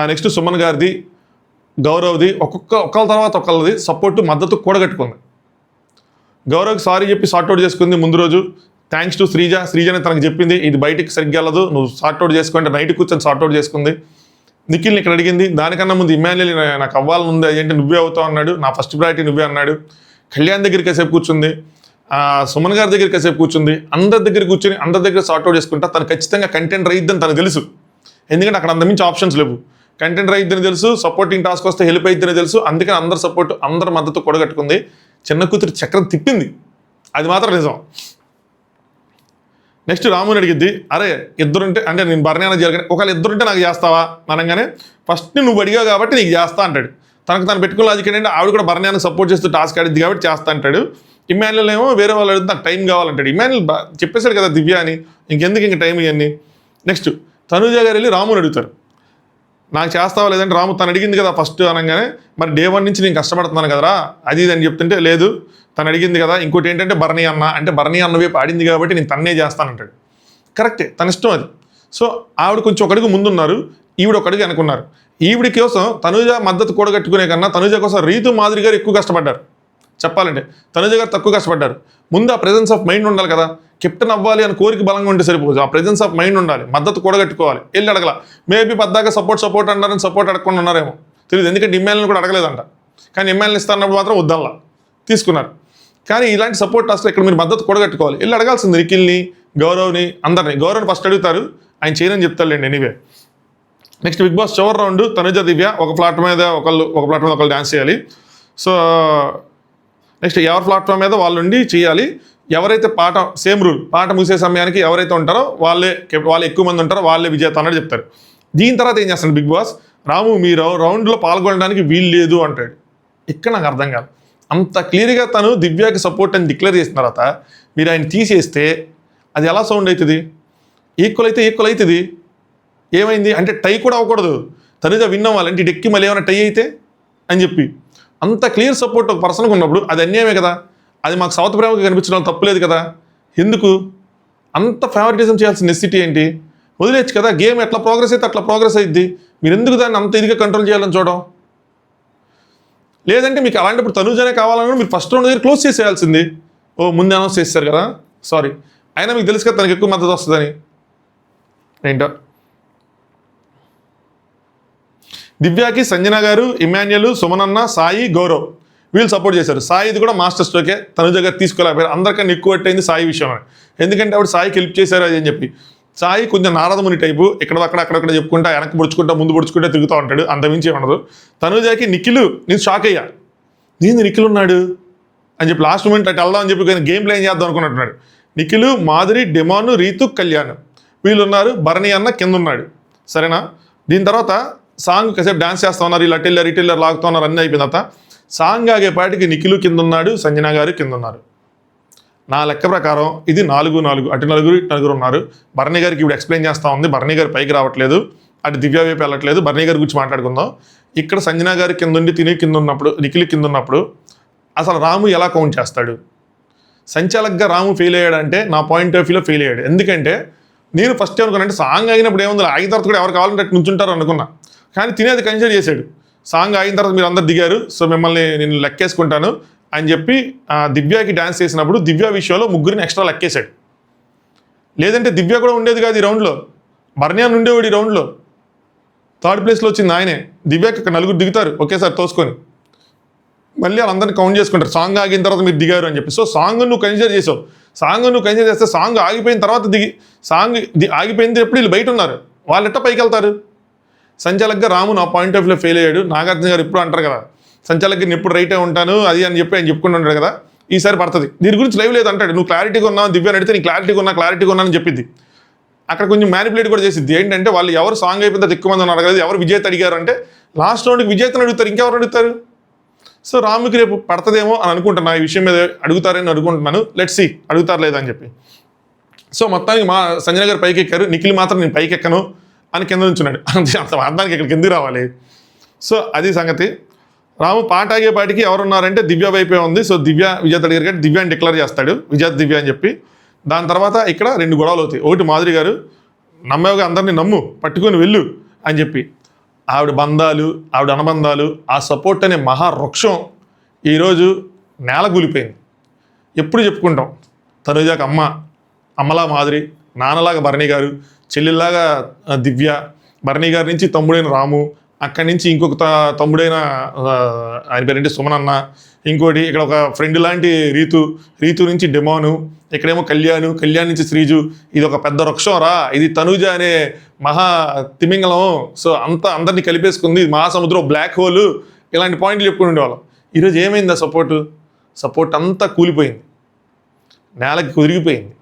నెక్స్ట్ సుమన్ గారిది, గౌరవ్ది, ఒకళ్ళ తర్వాత ఒకళ్ళది సపోర్టు మద్దతు కూడగట్టుకుంది. గౌరవ్కి సారీ చెప్పి సార్ట్అవుట్ చేసుకుంది ముందు రోజు. థ్యాంక్స్ టు శ్రీజని తనకు చెప్పింది, ఇది బయటికి సరిగ్గా వెళ్ళదు, నువ్వు సార్ట్అవుట్ చేసుకుంటే నైట్ కూర్చొని సార్ట్అవుట్ చేసుకుంది. నిఖిల్ని ఇక్కడ అడిగింది, దానికన్నా ముందు ఇమాన్యుయల్ నాకు అవ్వాలని ఉంది, అదేంటి నువ్వే అవుతావు అన్నాడు, నా ఫస్ట్ ప్రయారిటీ నువ్వే అన్నాడు. కళ్యాణ్ దగ్గరికి కాసేపు కూర్చుంది, సుమన్ గారి దగ్గరికి కాసేపు కూర్చుంది, అందరి దగ్గర కూర్చొని అందరి దగ్గర సార్ట్అవుట్ చేసుకుంటా. తను ఖచ్చితంగా కంటెంట్ రైద్దని తనకు తెలుసు, ఎందుకంటే అక్కడ అంతమించి ఆప్షన్స్ లేవు. కంటెంట్ రైద్దని తెలుసు, సపోర్టింగ్ టాస్క్ వస్తే హెల్ప్ అయిద్దని తెలుసు, అందుకని అందరి సపోర్ట్ అందరి మద్దతు కూడగట్టుకుంది. చిన్న కూతురు చక్రం తిప్పింది, అది మాత్రం నిజం. నెక్స్ట్ రాముని అడిగిద్ది, అరే ఇద్దరుంటే అంటే నేను భరణ్యాన చేయాలి, ఒకవేళ ఇద్దరుంటే నాకు చేస్తావా అనగానే, ఫస్ట్ నువ్వు అడిగావు కాబట్టి నీకు చేస్తా అంటాడు. తను పెట్టుకున్న లాజిక్ ఏంటంటే, ఆవిడ కూడా భరణ్యానికి సపోర్ట్ చేస్తూ టాస్క్ ఆడిద్ది కాబట్టి చేస్తా అంటాడు. ఇమాన్యుయల్ ఏమో వేరే వాళ్ళు అడిగితే నాకు టైం కావాలంటాడు. ఇమాన్యుయల్ చెప్పేశాడు కదా దివ్య అని, ఇంక టైం ఇవన్నీ. నెక్స్ట్ తనుజ గారు వెళ్ళి రాముని అడుగుతారు, నాకు చేస్తావా లేదంటే, రాము తను అడిగింది కదా ఫస్ట్ అనగానే, మరి డే 1 నుంచి నేను కష్టపడుతున్నాను కదరా అది ఇది అని చెప్తుంటే, లేదు తను అడిగింది కదా. ఇంకోటి ఏంటంటే భరణి అన్న వైపు ఆడింది కాబట్టి నేను తన్నే చేస్తానంటాడు. కరెక్టే, తన ఇష్టం అది. సో ఆవిడ కొంచెం ఒక అడుగు ముందున్నారు, ఈవిడ ఒక అడుగు అనుకున్నారు. ఈవిడ కోసం తనుజ మద్దతు కూడగట్టుకునే కన్నా తనుజ కోసం రీతు మాధురి గారు ఎక్కువ కష్టపడ్డారు. చెప్పాలంటే తనుజ గారు తక్కువ కష్టపడ్డారు. ముందు ఆ ప్రెజెన్స్ ఆఫ్ మైండ్ ఉండాలి కదా, కెప్టెన్ అవ్వాలి అని కోరిక బలంగా ఉంటే సరిపోదు, ఆ ప్రెజెన్స్ ఆఫ్ మైండ్ ఉండాలి, మద్దతు కూడగట్టుకోవాలి. వెళ్ళి అడగల, మేబీ పద్దాక సపోర్ట్ అన్నారని సపోర్ట్ అడగకుండా ఉన్నారేమో తెలియదు, ఎందుకంటే ఇమ్మాయిల్ని కూడా అడగలేదంట. కానీ ఇమ్మాయిల్ని ఇస్తానప్పుడు మాత్రం వద్దల్లా తీసుకున్నారు. కానీ ఇలాంటి సపోర్ట్ టాస్క్లో ఇక్కడ మీరు మద్దతు కూడగట్టుకోవాలి, వెళ్ళి అడగాల్సింది నిఖిల్ని, గౌరవ్ని, అందరినీ. గౌరవ్ని ఫస్ట్ అడుగుతారు, ఆయన చేయనని చెప్తారులేండి ఎనీవే. నెక్స్ట్ బిగ్ బాస్ చివరి రౌండ్ తనుజ దివ్య ఒక ప్లాట్ఫామ్ మీద ఒకళ్ళు డాన్స్ చేయాలి. సో నెక్స్ట్ ఎవరి ప్లాట్ఫామ్ మీద వాళ్ళు ఉండి చేయాలి. ఎవరైతే పాట సేమ్ రూల్, పాట ముగిసే సమయానికి ఎవరైతే ఉంటారో వాళ్ళు ఎక్కువ మంది ఉంటారో వాళ్ళే విజేత అన్నట్టు చెప్తారు. దీని తర్వాత ఏం చేస్తాడు బిగ్ బాస్, రాము మీరు రౌండ్లో పాల్గొనడానికి వీలు లేదు అంటాడు. ఇక్కడ నాకు అర్థం కాదు. అంత క్లియర్గా తను దివ్యాకి సపోర్ట్ అని డిక్లేర్ చేసిన తర్వాత మీరు ఆయన తీసేస్తే అది ఎలా సౌండ్ అవుతుంది? ఈక్వల్ అయితే ఈక్వల్ అవుతుంది. ఏమైంది అంటే టై కూడా అవ్వకూడదు. తనుజ విన్ అవ్వాలంటే ఇటు ఎక్కి మళ్ళీ ఏమైనా టై అయితే అని చెప్పి అంత క్లియర్ సపోర్ట్ ఒక పర్సన్కి ఉన్నప్పుడు అది అన్యాయమే కదా. అది మాకు సౌత్ ప్రేమకి కనిపించడం తప్పులేదు కదా. ఎందుకు అంత ఫేవరెటిజం చేయాల్సిన నెసిటీ ఏంటి? వదిలేచ్చు కదా. గేమ్ ఎట్లా ప్రోగ్రెస్ అయితే అట్లా ప్రోగ్రెస్ అయ్యిద్ది. మీరు ఎందుకు దాన్ని అంత ఇదిగా కంట్రోల్ చేయాలని చూడడం? లేదంటే మీకు అలాంటప్పుడు తనుజనే కావాలన్నా మీరు ఫస్ట్ రౌండ్ దగ్గర క్లోజ్ చేసేయాల్సింది. ఓ ముందే అనౌన్స్ చేస్తారు కదా, సారీ. అయినా మీకు తెలుసు కదా తనకి ఎక్కువ మద్దతు వస్తుందని. ఏంటో దివ్యాకి సంజన గారు, ఇమాన్యుల్, సుమనన్న, సాయి, గౌరవ్ వీళ్ళు సపోర్ట్ చేశారు. సాయిది కూడా మాస్టర్ స్ట్రోకే, తనుజ గారు తీసుకోలేకపోయారు. అందరికన్నా ఎక్కువ అట్టయింది సాయి విషయంలో. ఎందుకంటే ఆవిడ సాయికి హెల్ప్ చేశారు అది అని చెప్పి. సాయి కొంచెం నారదముని టైపు, అక్కడక్కడ చెప్పుకుంటా వెనక్కి పొడుచుకుంటా ముందు పొడుచుకుంటా తిరుగుతూ ఉంటాడు, అంతమించి ఉండదు. తనుజాకి నిఖిల్, నేను షాక్ అయ్యా, నేను నిఖిల్ ఉన్నాడు అని చెప్పి లాస్ట్ మూమెంట్ అటు వెళ్దాం అని చెప్పి కానీ గేమ్ ప్లే చేద్దాం అనుకున్నట్టున్నాడు. నిఖిల్, మాధురి, డెమాను, రీతు, కళ్యాణ్ వీళ్ళు ఉన్నారు. భరణి అన్న కింద ఉన్నాడు. సరేనా? దీని తర్వాత సాంగ్ కాసేపు డాన్స్ చేస్తూ ఉన్నారు, ఇలా ఇటెల్లర్ లాగుతూ ఉన్నారు, అన్నీ అయిపోయిన తర్వాత సాంగ్ ఆగేపాటికి నిఖిల్ కింద ఉన్నాడు, సంజన గారు కింద ఉన్నారు. నా లెక్క ప్రకారం ఇది 4-4, అటు నలుగురు ఉన్నారు. భరణి గారికి ఇప్పుడు ఎక్స్ప్లెయిన్ చేస్తూ ఉంది. భరణి గారు పైకి రావట్లేదు, అటు దివ్య వైపు వెళ్ళట్లేదు. భరణి గారి గురించి మాట్లాడుకుందాం. ఇక్కడ సంజన గారి కింద ఉండి తిని కింద ఉన్నప్పుడు, నిఖిల్ కింద ఉన్నప్పుడు అసలు రాము ఎలా కౌంట్ చేస్తాడు? సంచాలక్గా రాము ఫెయిల్ అయ్యాడంటే నా పాయింట్ ఆఫ్ వ్యూలో ఫెయిల్ అయ్యాడు. ఎందుకంటే నేను ఫస్ట్ ఏమనుకున్నానంటే సాంగ్ ఆగినప్పుడు ఏముంది, ఆగిన తర్వాత కూడా ఎవరు కావాలంటే నుంచుంటారు అనుకున్నా. కానీ తినేది కన్సిడర్ చేశాడు. సాంగ్ ఆగిన తర్వాత మీరు అందరు దిగారు, సో మిమ్మల్ని నేను లెక్కేసుకుంటాను అని చెప్పి దివ్యాకి డ్యాన్స్ చేసినప్పుడు దివ్య విషయంలో ముగ్గురిని ఎక్స్ట్రా లెక్కేశాడు. లేదంటే దివ్య కూడా ఉండేది కాదు ఈ రౌండ్లో. భరణ్యాన్ ఉండేవాడు ఈ రౌండ్లో. థర్డ్ ప్లేస్లో వచ్చింది ఆయనే. దివ్యాకి ఇక్కడ నలుగురు దిగుతారు ఒకేసారి తోసుకొని, మళ్ళీ వాళ్ళందరినీ కౌంట్ చేసుకుంటారు సాంగ్ ఆగిన తర్వాత మీరు దిగారు అని చెప్పి. సో సాంగ్ నువ్వు కన్సిడర్ చేసావు. సాంగ్ నువ్వు కన్సిడర్ చేస్తే సాంగ్ ఆగిపోయిన తర్వాత సాంగ్ ఆగిపోయింది ఎప్పుడు వీళ్ళు బయట ఉన్నారు, వాళ్ళు ఎట్ట పైకి వెళ్తారు? సంచాలక్గా రాము నా పాయింట్ ఆఫ్ వ్యూలో ఫెయిల్ అయ్యాడు. నాగార్జున గారు ఇప్పుడు అంటారు కదా సంచాలక్గా నేను ఎప్పుడు రైటే ఉంటాను అది అని చెప్పి ఆయన చెప్పుకుంటూ ఉంటాడు కదా, ఈసారి పడుతుంది. దీని గురించి లైవ్ లేదు అంటాడు. నువ్వు క్లారిటీగా ఉన్నావు, దివ్యాని అడిగితే నీ క్లారిటీగా ఉన్నా అని చెప్పింది. అక్కడ కొంచెం మ్యానిపులేట్ కూడా చేసిద్ది. ఏంటంటే వాళ్ళు ఎవరు సాంగ్ అయిపోయిందో ఎక్కువ మంది ఉన్నారు కదా, ఎవరు విజేత అడిగారు అంటే లాస్ట్ రౌండ్కి విజేతను అడుగుతారు, ఇంకెవరు అడుగుతారు? సో రాముకి రేపు పడుతుందేమో అని అనుకుంటున్నా. ఈ విషయం మీద అడుగుతారని అనుకుంటున్నాను. లెట్స్ సీ అడుగుతారు లేదా అని చెప్పి. సో మొత్తానికి మా సంజన గారు పైకి ఎక్కారు. నిఖిల్ మాత్రం నేను పైకి ఎక్కను అని కింద నుంచున్నాడు. అంత అర్థానికి ఇక్కడ కింద రావాలి. సో అది సంగతి. రాము పాట ఆగేపాటికి ఎవరున్నారంటే దివ్య వైపే ఉంది. సో దివ్య విజేత అడిగారు కాబట్టి దివ్యాని డిక్లేర్ చేస్తాడు, విజేత దివ్య అని చెప్పి. దాని తర్వాత ఇక్కడ 2 గొడవలు అవుతాయి. ఒకటి మాధురి గారు నమ్మేవుగా అందరినీ నమ్ము పట్టుకొని వెళ్ళు అని చెప్పి ఆవిడ బంధాలు, ఆవిడ అనుబంధాలు, ఆ సపోర్ట్ అనే మహావృక్షం ఈరోజు నేల కూలిపోయింది. ఎప్పుడు చెప్పుకుంటాం తనుజాకి అమ్మలా మాధురి, నాన్నలాగా భరణి గారు, చెల్లెల్లాగా దివ్య, భరణి గారి నుంచి తమ్ముడైన రాము, అక్కడి నుంచి ఇంకొక తమ్ముడైన ఆయన పేరేంటి సుమనన్న, ఇంకోటి ఇక్కడ ఒక ఫ్రెండ్ లాంటి రీతు నుంచి డెమాను, ఇక్కడేమో కళ్యాణ్ నుంచి శ్రీజు. ఇది ఒక పెద్ద వృక్షం రా, ఇది తనుజ అనే మహా తిమింగలం. సో అందరినీ కలిపేసుకుంది, మహాసముద్రం, బ్లాక్ హోల్, ఇలాంటి పాయింట్లు చెప్పుకుని ఉండేవాళ్ళం. ఈరోజు ఏమైంది? ఆ సపోర్ట్ అంతా కూలిపోయింది, నేలకి కుదిరిగిపోయింది,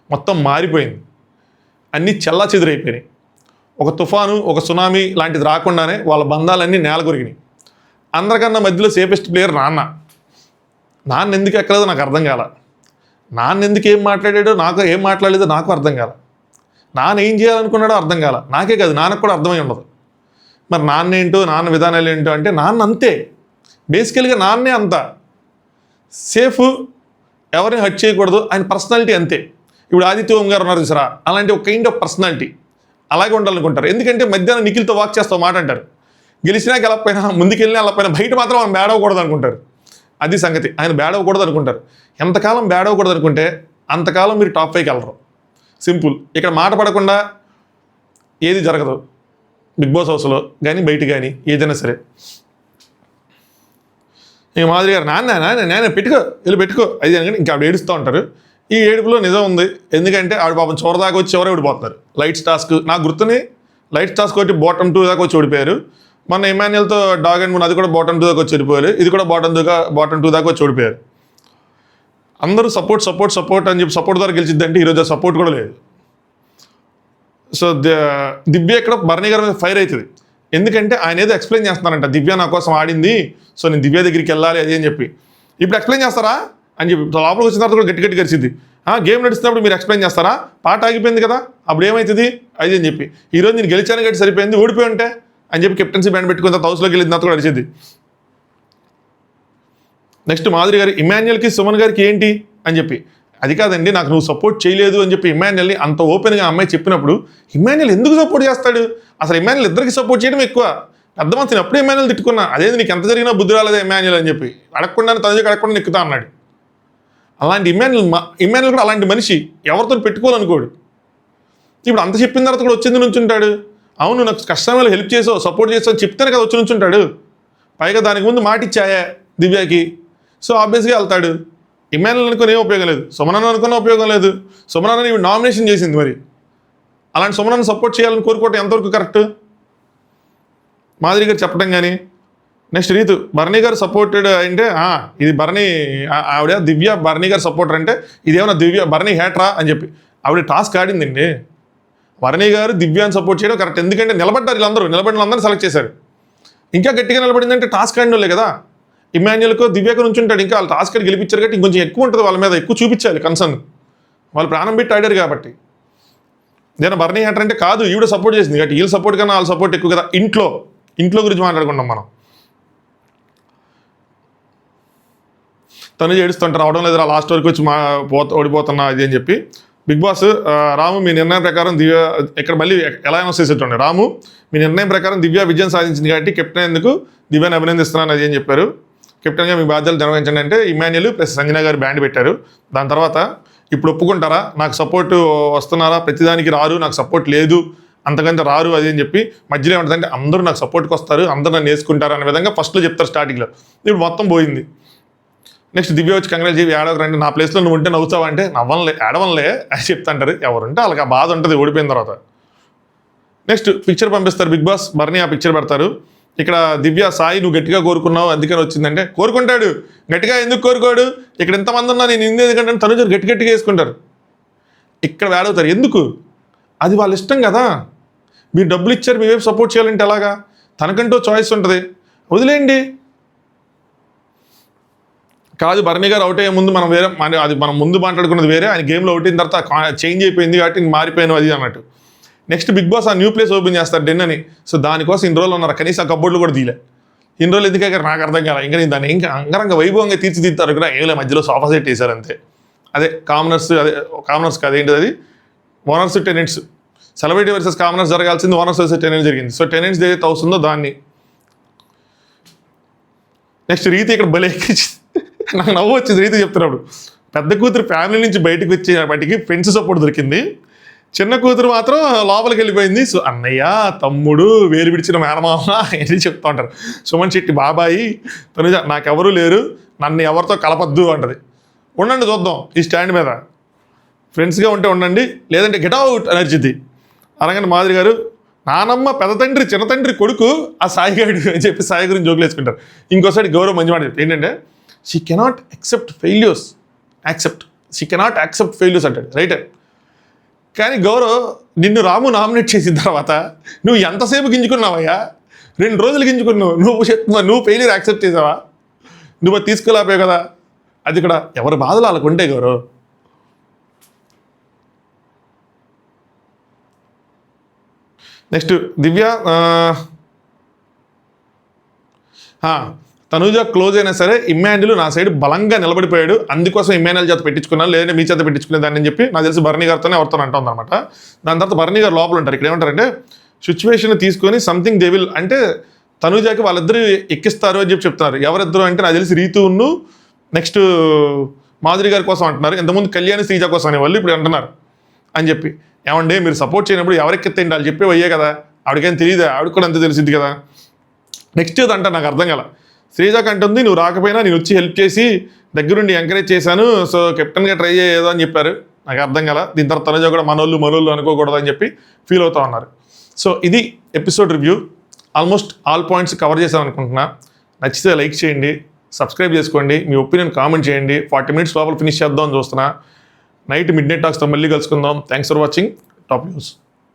మొత్తం మారిపోయింది, అన్నీ చెల్లా చెదురైపోయినాయి. ఒక తుఫాను, ఒక సునామీ లాంటిది రాకుండానే వాళ్ళ బంధాలన్నీ నేల కొరిగినాయి. అందరికన్నా మధ్యలో సేఫెస్ట్ ప్లేయర్ నాన్న ఎందుకు ఎక్కలేదో నాకు అర్థం కాల. నాన్న ఎందుకు ఏం మాట్లాడాడో ఏం మాట్లాడలేదో నాకు అర్థం కాల. నాన్న ఏం చేయాలనుకున్నాడో అర్థం కాల. నాకే కాదు నాన్నకు కూడా అర్థమై ఉండదు. మరి నాన్న ఏంటో, నాన్న విధానాలు ఏంటో అంటే నాన్న అంతే. బేసికల్గా నాన్నే అంత సేఫ్, ఎవరిని హర్ట్ చేయకూడదు, ఆయన పర్సనాలిటీ అంతే. ఇప్పుడు ఆదిత్య ఓం గారు ఉన్నారు చూసారా, అలాంటి ఒక కైండ్ ఆఫ్ పర్సనాలిటీ అలాగే ఉండాలనుకుంటారు. ఎందుకంటే మధ్యాహ్నం నిఖిల్తో వాక్ చేస్తావు మాట అంటారు. గెలిచినా గెలకపోయినా, ముందుకెళ్ళినా వెళ్ళకపోయినా బయట మాత్రం ఆయన బ్యాడ్ అవ్వకూడదు అనుకుంటారు. అది సంగతి. ఆయన బ్యాడ్ అవ్వకూడదు అనుకుంటారు. ఎంతకాలం బ్యాడ్ అవ్వకూడదు అనుకుంటే అంతకాలం మీరు టాప్ 5కి వెళ్ళరు. సింపుల్. ఇక్కడ మాట పడకుండా ఏది జరగదు బిగ్ బాస్ హౌస్లో కానీ బయట కానీ ఏదైనా సరే. ఈ మాదిరి గారు నాన్న పెట్టుకో అది అని ఇంకా ఆవిడ ఏడుస్తూ ఉంటారు. ఈ ఏడుపులో నిజం ఉంది. ఎందుకంటే ఆవిడ పాపం చివరిదాకా వచ్చి ఎవరు ఓడిపోతున్నారు. లైట్స్ టాస్క్ నాకు గుర్తుని, లైట్స్ టాస్క్ వచ్చి బాటమ్ 2 దాకా వచ్చి ఓడిపోయారు. మొన్న ఇమాన్యుల్తో డాగ్ అండ్ మూన్ అది కూడా బాటమ్ 2 దాకా వచ్చి ఓడిపోయారు. ఇది కూడా బాటమ్ 2 దాకా వచ్చి ఓడిపోయారు. అందరూ సపోర్ట్ అని చెప్పి సపోర్ట్ ద్వారా గెలిచిద్దంటే ఈరోజు ఆ సపోర్ట్ కూడా లేదు. సో దివ్య ఇక్కడ భరణి గారి మీద ఫైర్ అవుతుంది. ఎందుకంటే ఆయన ఏదో ఎక్స్ప్లెయిన్ చేస్తున్నారంట, దివ్య నా కోసం ఆడింది, సో నేను దివ్య దగ్గరికి వెళ్ళాలి అది అని చెప్పి. ఇప్పుడు ఎక్స్ప్లెయిన్ చేస్తారా అని చెప్పి లోపలికి వచ్చిన తర్వాత కూడా గట్టి గరిచింది. గేమ్ నడుస్తున్నప్పుడు మీరు ఎక్స్ప్లెయిన్ చేస్తారా, పాట ఆగిపోయింది కదా అప్పుడు ఏమవుతుంది అది అని చెప్పి. ఈరోజు నేను గెలిచాను గట్టి సరిపోయింది, ఓడిపోయి ఉంటే అని చెప్పి కెప్టెన్సీ బ్యాండ్ పెట్టుకున్న తర్వాత హౌస్లోకి వెళ్ళిన తర్వాత కూడా అడిచింది. నెక్స్ట్ మాధురి గారు ఇమాన్యుయల్కి సుమన్ గారికి ఏంటి అని చెప్పి, అది కాదండి నాకు నువ్వు సపోర్ట్ చేయలేదు అని చెప్పి ఇమాన్యుయల్ని అంత ఓపెన్గా అమ్మాయి చెప్పినప్పుడు ఇమాన్యుయల్ ఎందుకు సపోర్ట్ చేస్తాడు? అసలు ఇమాన్యుయల్ ఇద్దరికి సపోర్ట్ చేయడం ఎక్కువ. పెద్ద మంత్రిని అప్పుడే ఇమాన్యుయల్ తిట్టుకున్నా, అదేది నీకు ఎంత జరిగినా బుద్ధి రాలేదా ఇమాన్యుయల్ అని చెప్పి, అడగకుండా తనకి అడగకుండా ఎక్కుతా అన్నాడు. అలాంటి ఇమాన్యుయల్ కూడా అలాంటి మనిషి, ఎవరితో పెట్టుకోవాలనుకోడు. ఇప్పుడు అంత చెప్పిన తర్వాత కూడా వచ్చింది నుంచుంటాడు. అవును నాకు కష్టంలో హెల్ప్ చేసావు సపోర్ట్ చేసావు అని చెప్తేనే కదా వచ్చి నుంచుంటాడు. పైగా దానికి ముందు మాట ఇచ్చాయా దివ్యాకి, సో ఆబ్వియస్గా వెళ్తాడు. ఇమాన్యుయల్ అనుకుని ఏం ఉపయోగం లేదు, సుమనన్న అనుకున్న ఉపయోగం లేదు. సుమనన్నని ఇవి నామినేషన్ చేసింది, మరి అలాంటి సుమనన్న సపోర్ట్ చేయాలని కోరుకోవటం ఎంతవరకు కరెక్ట్? మాధురి గారు చెప్పడం కానీ. నెక్స్ట్ రీతు భరణి గారు సపోర్టెడ్ అంటే ఇది భరణి ఆవిడ దివ్య భరణి గారు సపోర్టర్ అంటే ఇదేమన్నా దివ్య భరణి హేట్రా అని చెప్పి ఆవిడ టాస్క్ ఆడిందండి. భరణి గారు దివ్యాన్ని సపోర్ట్ చేయడం కరెక్ట్, ఎందుకంటే నిలబడ్డారు వీళ్ళందరూ, నిలబడిన వాళ్ళందరూ సెలెక్ట్ చేశారు. ఇంకా గట్టిగా నిలబడిందంటే టాస్క్ ఆడిన వాళ్ళే కదా. ఇమాన్యుయల్కో దివ్యకు నుంచి ఉంటాడు, ఇంకా వాళ్ళు టాస్క్ ఆడి గెలిపించారు కాబట్టి ఇంకొంచెం ఎక్కువ ఉంటుంది వాళ్ళ మీద, ఎక్కువ చూపించాలి కన్సర్న్, వాళ్ళు ప్రాణం పెట్టి ఆడారు కాబట్టి. నేను భరణి హేటర్ అంటే కాదు ఈవిడ సపోర్ట్ చేసింది కాబట్టి వీళ్ళు సపోర్ట్ కన్నా వాళ్ళ సపోర్ట్ ఎక్కువ కదా. ఇంట్లో గురించి మాట్లాడుకుంటాం మనం. తను ఏడుస్తుంటారు అవడం లేదు లాస్ట్ వరకు వచ్చి ఓడిపోతున్నా అది అని చెప్పి. బిగ్ బాస్ రాము మీ నిర్ణయం ప్రకారం దివ్య ఇక్కడ మళ్ళీ ఎలా అనౌన్స్ చేసేటండి, రాము మీ నిర్ణయం ప్రకారం దివ్య విజయం సాధించింది కాబట్టి కెప్టెన్ ఎందుకు దివ్యాని అభినందిస్తున్నాను అది అని చెప్పారు. కెప్టెన్గా మీ బాధ్యతలు నిర్వహించండి అంటే ఇమాన్యుయల్ ప్లస్ సంజన గారు బ్యాండ్ పెట్టారు. దాని తర్వాత ఇప్పుడు ఒప్పుకుంటారా నాకు సపోర్ట్ వస్తున్నారా, ప్రతిదానికి రారు నాకు సపోర్ట్ లేదు అంతకంటే రారు అది అని చెప్పి. మధ్యలో ఏమంటుందంటే అందరూ నాకు సపోర్ట్కి వస్తారు అందరూ నన్ను వేసుకుంటారు అనే విధంగా ఫస్ట్లో చెప్తారు స్టార్టింగ్లో. ఇప్పుడు మొత్తం పోయింది. నెక్స్ట్ దివ్య వచ్చి కంగ్రాట్ చేసి ఏడవరండి నా ప్లేస్లో నువ్వు ఉంటే నవ్వుతావా అంటే నవ్వలే ఏడవలే అని చెప్తాంటారు. ఎవరుంటే వాళ్ళకి ఆ బాధ ఉంటుంది ఓడిపోయిన తర్వాత. నెక్స్ట్ పిక్చర్ పంపిస్తారు బిగ్ బాస్, భరణి ఆ పిక్చర్ పెడతారు. ఇక్కడ దివ్య సాయి నువ్వు గట్టిగా కోరుకున్నావు అందుకని వచ్చిందంటే కోరుకుంటాడు, గట్టిగా ఎందుకు కోరుకోడు, ఇక్కడ ఎంతమంది ఉన్నా నేను ఎందుకంటే తనుజ గట్టిగా వేసుకుంటారు. ఇక్కడ వేడవుతారు ఎందుకు, అది వాళ్ళ ఇష్టం కదా. మీరు డబ్బులు ఇచ్చారు మీ వైపు సపోర్ట్ చేయాలంటే ఎలాగా, తనకంటూ చాయిస్ ఉంటుంది వదిలేయండి. కాదు భరణి గారు అవుట్ అయ్యే ముందు మనం వేరే అది మనం ముందు మాట్లాడుకున్నది వేరే, ఆయన గేమ్లో అవుట్ అయిన తర్వాత చేంజ్ అయిపోయింది కాబట్టి మారిపోయాను అది అన్నట్టు. నెక్స్ట్ బిగ్ బాస్ ఆ న్యూ ప్లేస్ ఓపెన్ చేస్తారు డెన్ అని. సో దానికోసం ఇన్ని రోజులు ఉన్నారు, కనీసం ఆ కబోర్డ్లు కూడా తీయలే. ఇన్ని రోజులు ఎందుకు నాకు అర్థం కాలే. ఇంకా నేను దాన్ని ఇంకా అంగరంగ వైభవంగా తీర్చిదిద్దారు కూడా ఏమలే, మధ్యలో సోఫా సెట్ వేశారు అంతే. అదే కామనర్స్ కాదు ఏంటిది అది owners tenants, celebrity versus commoners జరగాల్సింది ఓనర్స్ వర్సెస్ టెనెంట్స్ జరిగింది. సో టెనెంట్స్ ఏదైతే అవుతుందో దాన్ని. నెక్స్ట్ రీతి ఇక్కడ భలే నాకు నవ్వు వచ్చింది రీతి చెప్తున్నప్పుడు. పెద్ద కూతురు ఫ్యామిలీ నుంచి బయటకు వచ్చేపటికి ఫ్రెండ్స్ సపోర్ట్ దొరికింది, చిన్న కూతురు మాత్రం లోపలికి వెళ్ళిపోయింది. సో అన్నయ్య తమ్ముడు వేలు విడిచిన మేనమామ అని చెప్తూ ఉంటారు. సుమన్ శెట్టి బాబాయి తనుజ నాకెవరూ లేరు నన్ను ఎవరితో కలపద్దు అంటది. ఉండండి చూద్దాం ఈ స్టాండ్ మీద, ఫ్రెండ్స్గా ఉంటే ఉండండి లేదంటే గెట్ అవుట్ అని అరిచిద్ది. అలాగని మాధురి గారు నానమ్మ పెద్ద తండ్రి చిన్న తండ్రి కొడుకు ఆ సాయిగాడు అని చెప్పి సాయి గురించి జోకులు వేసుకుంటారు. ఇంకోసారి గౌరవ్ మంచి మాట చెప్తారు ఏంటంటే షీ కెనాట్ యాక్సెప్ట్ ఫెయిల్యూర్స్ అంటాడు రైట్. కానీ గౌరవ్ నిన్ను రాము నామినేట్ చేసిన తర్వాత నువ్వు ఎంతసేపు గింజుకున్నావయ్యా, 2 రోజులు గింజుకున్నావు, నువ్వు ఫెయిల్యూర్ యాక్సెప్ట్ చేసావా, నువ్వు అది తీసుకెళ్ళాపోయావు కదా. అది ఇక్కడ ఎవరి బాధలు వాళ్ళకు ఉంటే గౌరవ్. నెక్స్ట్ దివ్య తనూజ క్లోజ్ అయినా సరే ఇమ్మాన్యుల్ నా సైడ్ బలంగా నిలబడిపోయాడు, అందుకోసం ఇమ్మాన్యుల్ చేత పెట్టించుకున్నాను లేదంటే మీ చేత పెట్టించుకునేదాన్ని అని చెప్పి నాకు తెలిసి భరణి గారితోనే ఎవరితో అంటుంది అనమాట. దాని తర్వాత భరణి గారు లోపల ఉంటారు. ఇక్కడ ఏమంటారంటే సిచ్యువేషన్ తీసుకొని సంథింగ్ దే విల్ అంటే తనూజకి వాళ్ళిద్దరు ఎక్కిస్తారు అని చెప్పి చెప్తున్నారు. ఎవరిద్దరు అంటే నాకు తెలిసి రీతును నెక్స్ట్ మాధురి గారి కోసం అంటున్నారు. ఇంతకుముందు కళ్యాణి శ్రీజ కోసం అనేవాళ్ళు ఇప్పుడు అంటున్నారు అని చెప్పి. ఏమంటే మీరు సపోర్ట్ చేయనప్పుడు ఎవరెక్కితే వాళ్ళు చెప్పే అయ్యే కదా, ఆవిడకేం తెలియదా, ఆవిడకి కూడా అంతే తెలిసింది కదా. నెక్స్ట్ అంట నాకు అర్థం కాల, శ్రీజాకి అంటుంది నువ్వు రాకపోయినా నేను వచ్చి హెల్ప్ చేసి దగ్గరుండి ఎంకరేజ్ చేశాను, సో కెప్టెన్గా ట్రై చేయదో అని చెప్పారు. నాకు అర్థం కాల. దీని తర్వాత తనుజ కూడా మనోళ్ళు అనుకోకూడదు అని చెప్పి ఫీల్ అవుతా ఉన్నారు. సో ఇది episode review. Almost all points cover చేశాను అనుకుంటున్నా. నచ్చితే లైక్ చేయండి, సబ్స్క్రైబ్ చేసుకోండి, మీ ఒపీనియన్ కామెంట్ చేయండి. 40 minutes లోపల ఫినిష్ చేద్దాం అని చూస్తున్నా. నైట్ మిడ్ నైట్ టాక్స్తో మళ్ళీ కలుసుకుందాం. Thanks for watching top news.